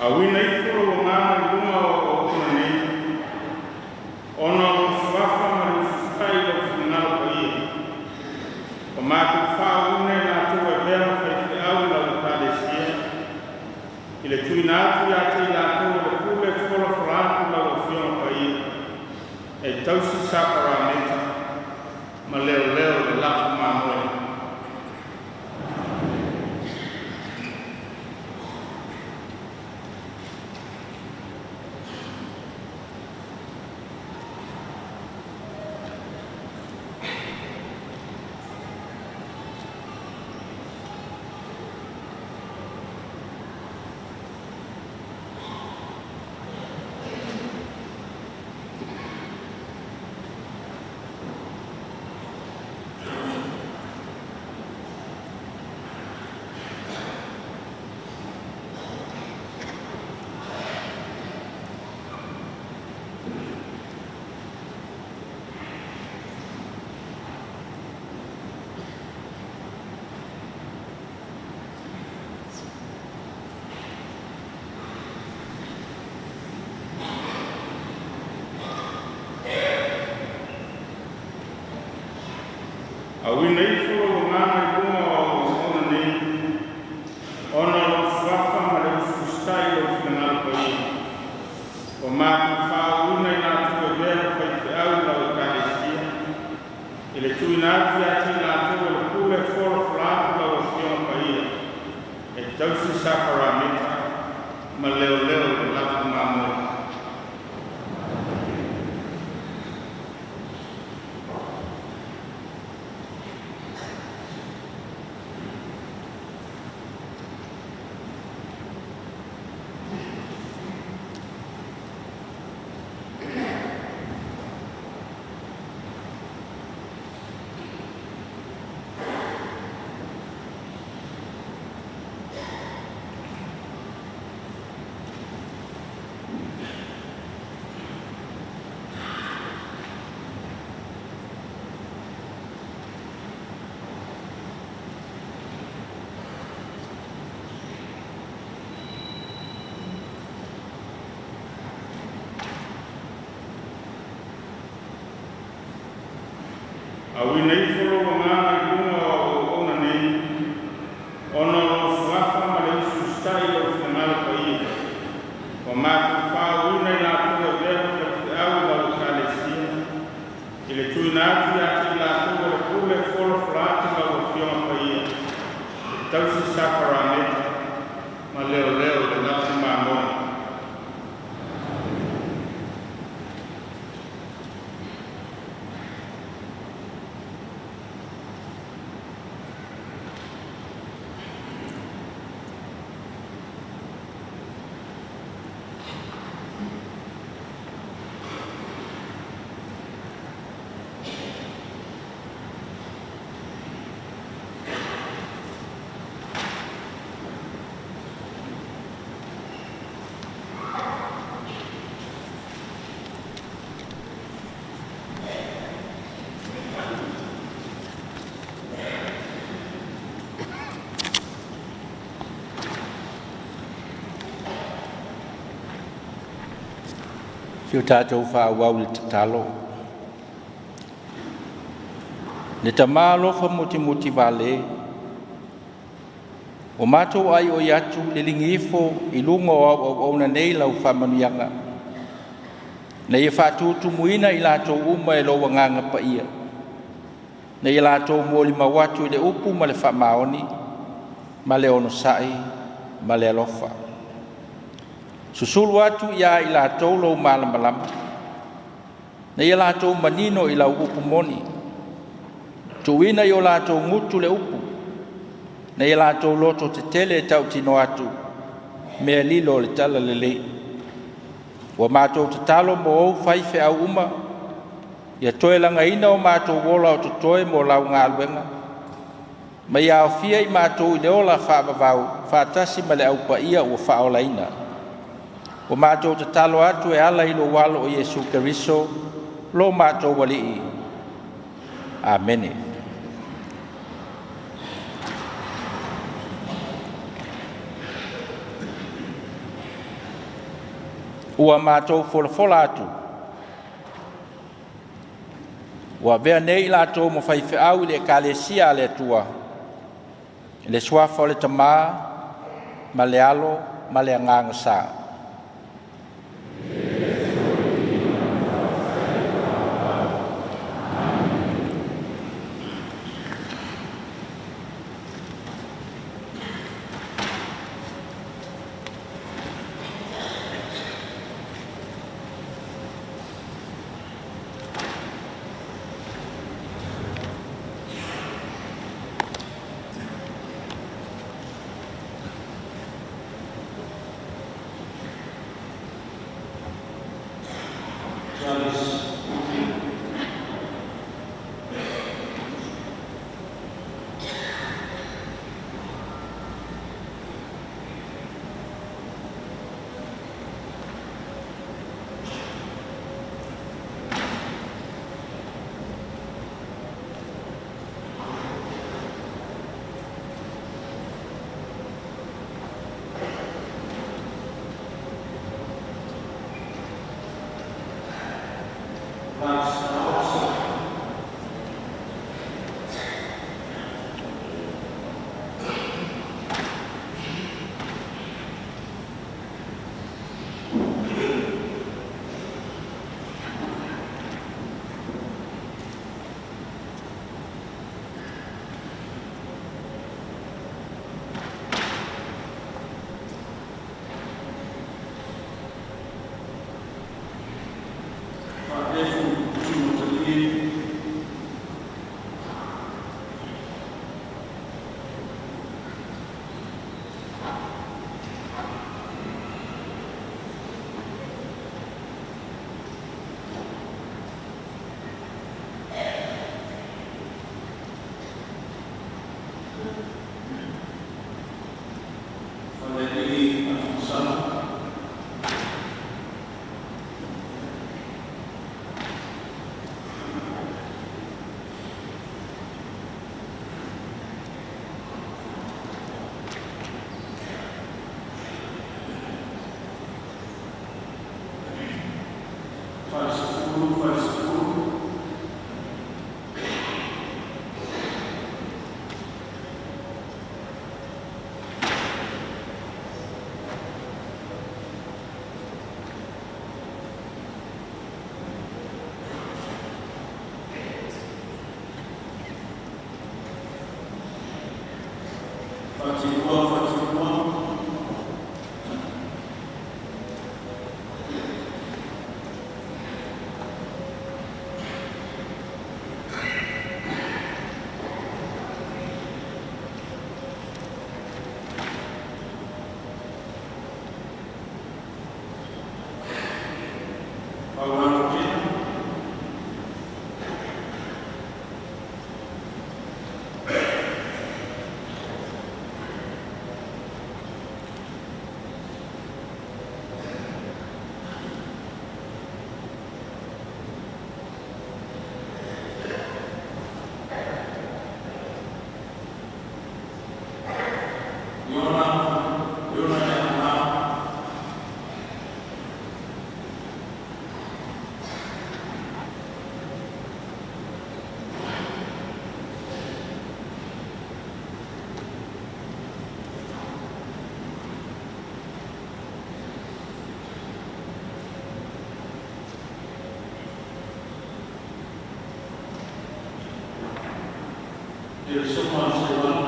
Speaker 3: A wina i kuro o ngana i luma o ona nei. Ona o suafa ma le sustai o whinau paia. O mātu whaune nā tua bea whai te au la o Ekalesia. I le tui nātu i ate i nā tua le kule whola whalatu la o whiona paia. E tausi sakara meta ma leo leo le lafu mamoi. A wina i kuro o ngana i luma o ona nei. Ona o suafa ma le sustai o whanau paia. O mātu whauna i nā tua bea whai te au la o Ekalesia. I le tui nātu i ate nā tua le kule whola whalatu la o whiona paia. E tausi sakara meta ma leo leo le lafu mamoi. A wina i kuro o ngana i luma o ona nei. Ona o suafa ma le sustai o whanau paia. O mātu whauna i nā tua bea whai te au la o Ekalesia. I le tui nātu i ate i nā tua le kule whola whalatu la o whiona paia. E tausi sakara meta ma leo leo le lafu mamoi.
Speaker 1: Siu tātou whāwau le tatalo. Le tamalo fa muti vale. O mātou ai o iatu le lingifo I lunga o na nei lau whamanuianga. Nei e whātutu muina I lātou uma e lo wanganga pa ia. Nei e lātou mōli mawatu I le upu ma le whamaoni, ma le ono sai, ma le alofa. Susulu atu ia I lātou lo malamalama. Nei e lātou manino I lau upu moni. Tuina I o lātou ngutu le upu. Nei e lātou loto te tele e tau tino atu, mea lilo le tala le lei. Wa mātou te talo mo au whaife au uma, ia toe langa ina o mātou wola o te toe mo lau ngā luenga. Ma ia o fia I mātou I leola whaavavau, whaatasi ma le au pa ia ua whaola ina. Wa mātou te talo atu e ala ilo walo o Yesu Keriso, lo mātou wali I. Amen. Ua mātou fola atu. Ua vea nei lātou mo whaife au I le kalesia le atua. Le swafa o le tamā, ma le alo, ma le anganga sā.
Speaker 3: Ele só faz lá.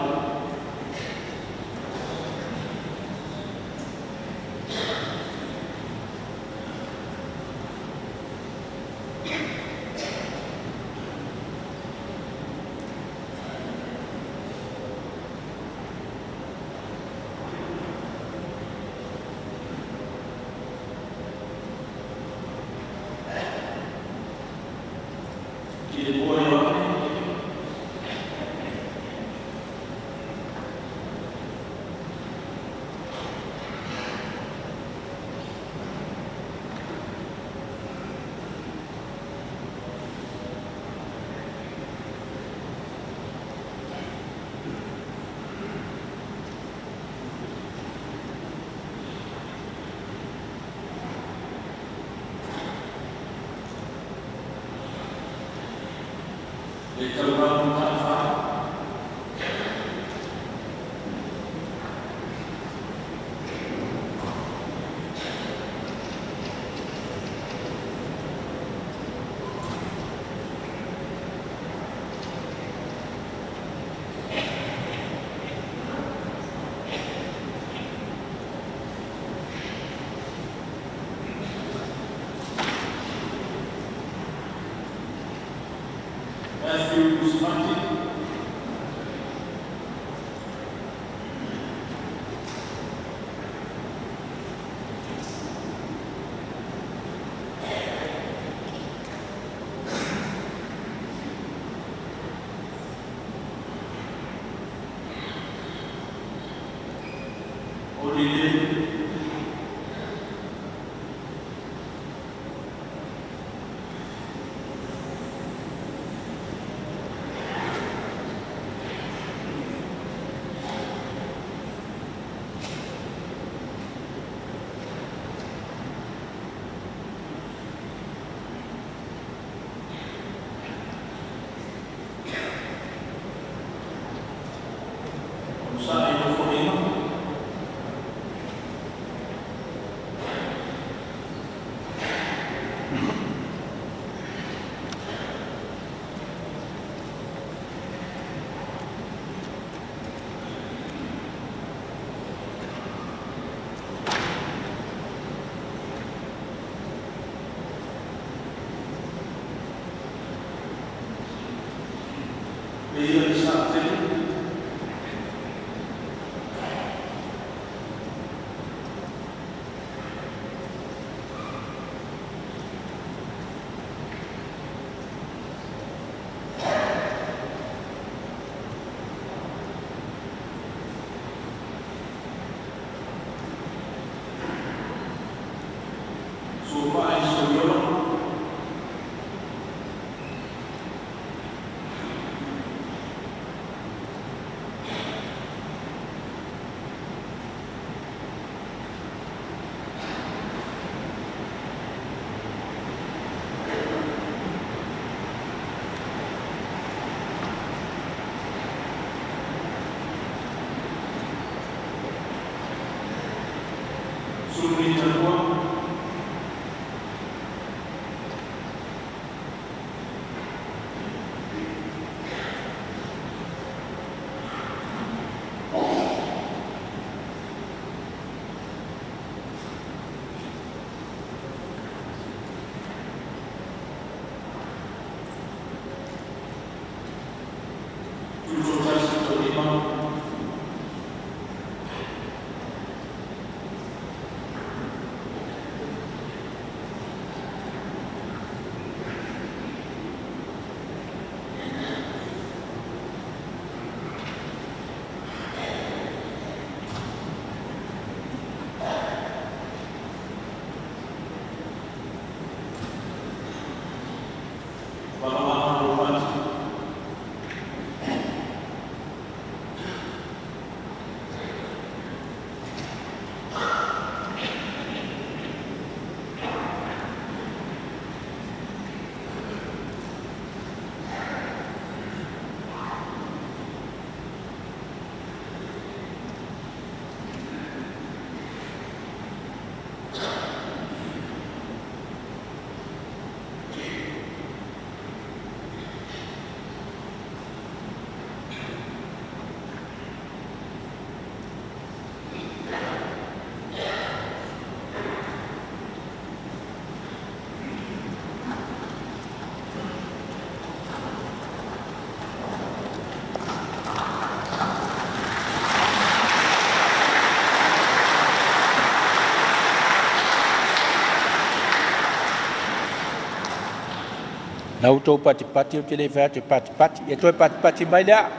Speaker 1: Lau tau pati-pati o te le whea te pati-pati. E toi pati-pati mai lea.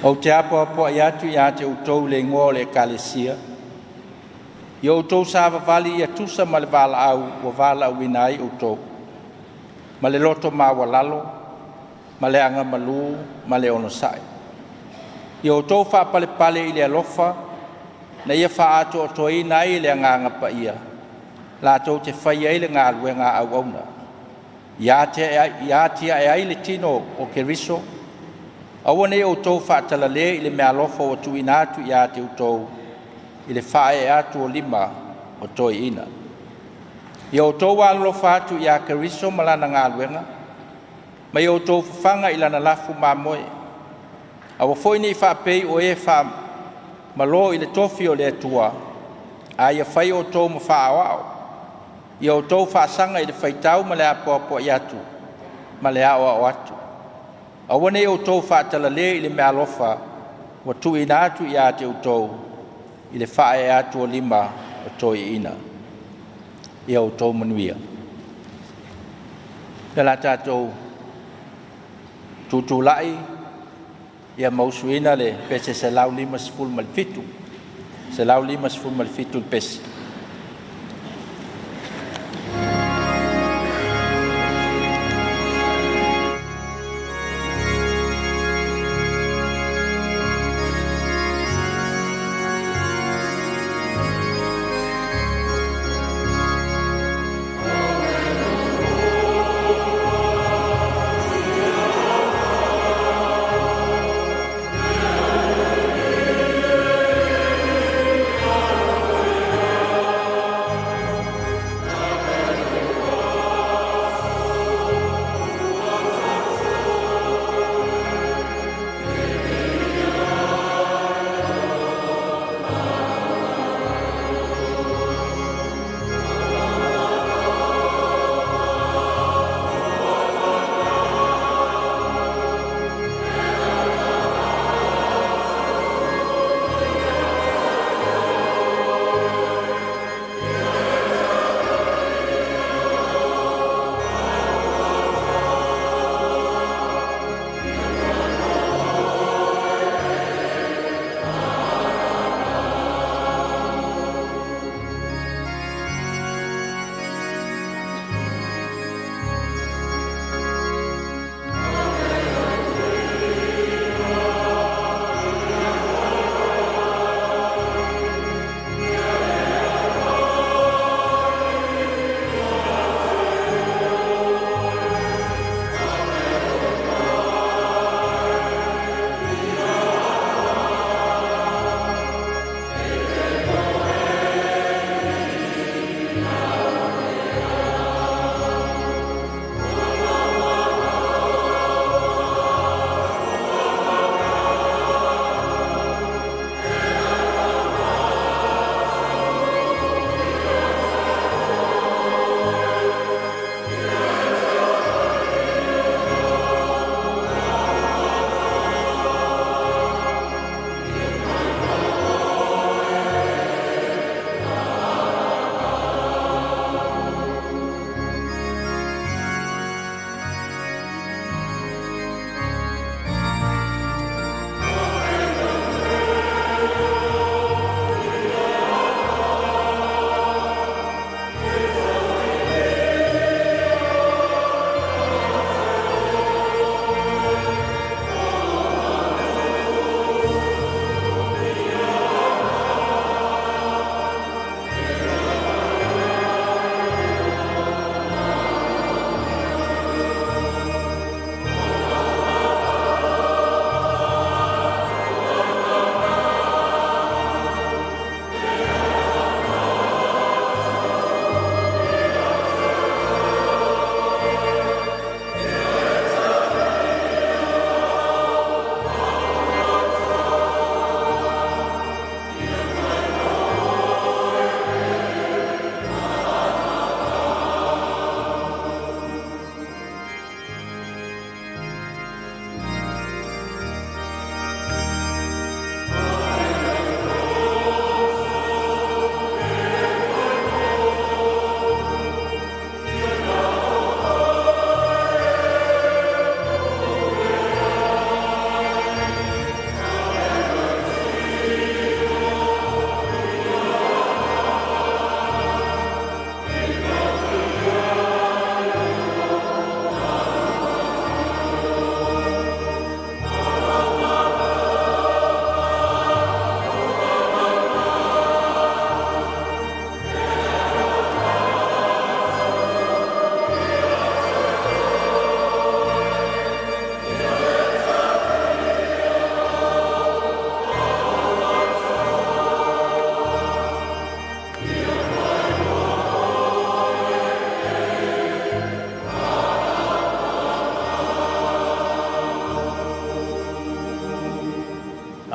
Speaker 1: O te apo i atu i ate utou le ngoa o le kalesia. I utou sa vavali i atusa ma le vala au o vala au inai utou. Ma le loto ma walalo, ma le anga malu, ma le ono sai. I utou wha pale i le alofa, na ia wha ato o toi nai le anga pa ia. La tau te whai ai le ngā lue ngā au auna. Ia tia e ai le tino o Keriso, awa nei o tau whaatala le i le mea lofa o tu inatu i ate o tau i le whae e atu o lima o toi ina. I o tau alofa atu i a Keriso malana ngā luenga, ma i o tau whanga i lana lafu mā moe. Awa foi nei whaapei o e wha malo i le tofi o le atua, a ia whai o tau ma whaawao. I o tau whaasanga i le whaitau ma le apo i atu, ma le ao o atu. Awane o tau whaatala le i le mea alofa wa tu ina atu i ate o tau i le whae atu o lima o toi ina. Ia o tau manuia. Te la tātou tutulai ia mausuina le pese se lau lima sifuru malfitu. Se lau lima sifuru malfitu le pese.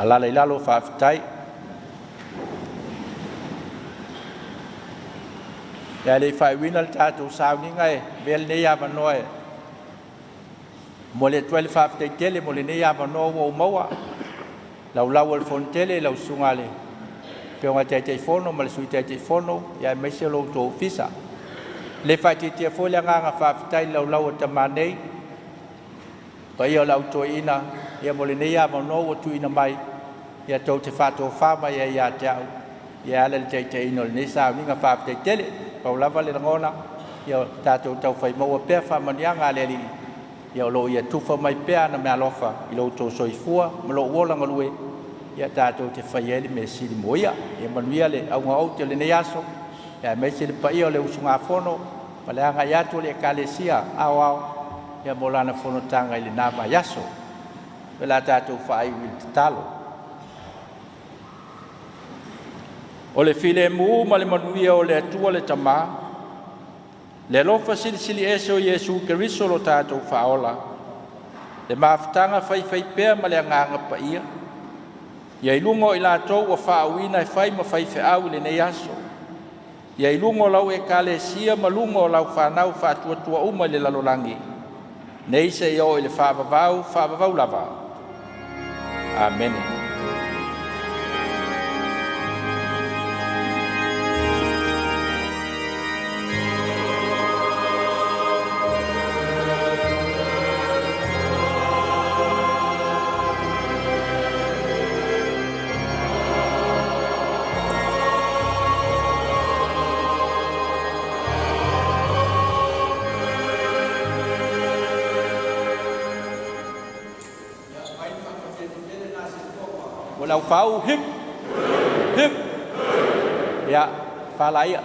Speaker 1: ala le lalo whaafitai. Ia le whaiwina le tātou sauninga e, vel nei a manoa e. Mo le tuele whaafitai tele, mo le nei a manoa o maua. Lau lau al fontele, lau sunga le. Peonga te fono, ma le sui te fono, ia me se lo tō fisa. Le whaiti fole nganga whaafitai lau lau o tamanei. Pa ia lau tō ina, ia mo le nei a manoa o tu ina mai. Ia tō te whātou whama ia te au. Ia ale le te ino le nei sauninga whaafitai tele. Pau lava le ngona ia tātou tau whai maua pēr whamanianga le li ia lo ia tufa mai pēr na mea lofa i lo tō soifua ma lo uolanga lue ia tātou te whai eli me siri moia ia manuia le au ngā auti le nei aso ia me siri pa ia le usunga whono ma le anga iatu le kalesia au au ia molana whono tanga i le nama yaso pe la tātou whai wil te talo o le file mu ma le manuia o le atua le tama le lofa silisili ese o Iesu Keriso lo tātou whaola le mafutanga whai pēr ma le anganga pa ia ia ilungo i lātou o whaawina e whai ma whai whiau le nei aso ia ilungo lau e kalesia ma lungo lau whanau whātua uma le lalolangi nei se i o i le whaavavau lava Amen. Lau pháo hip hip dạ pha lấy ạ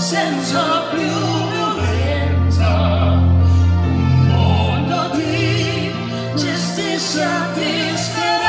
Speaker 4: Senza più violenza, un mondo di giustizia, di speranza.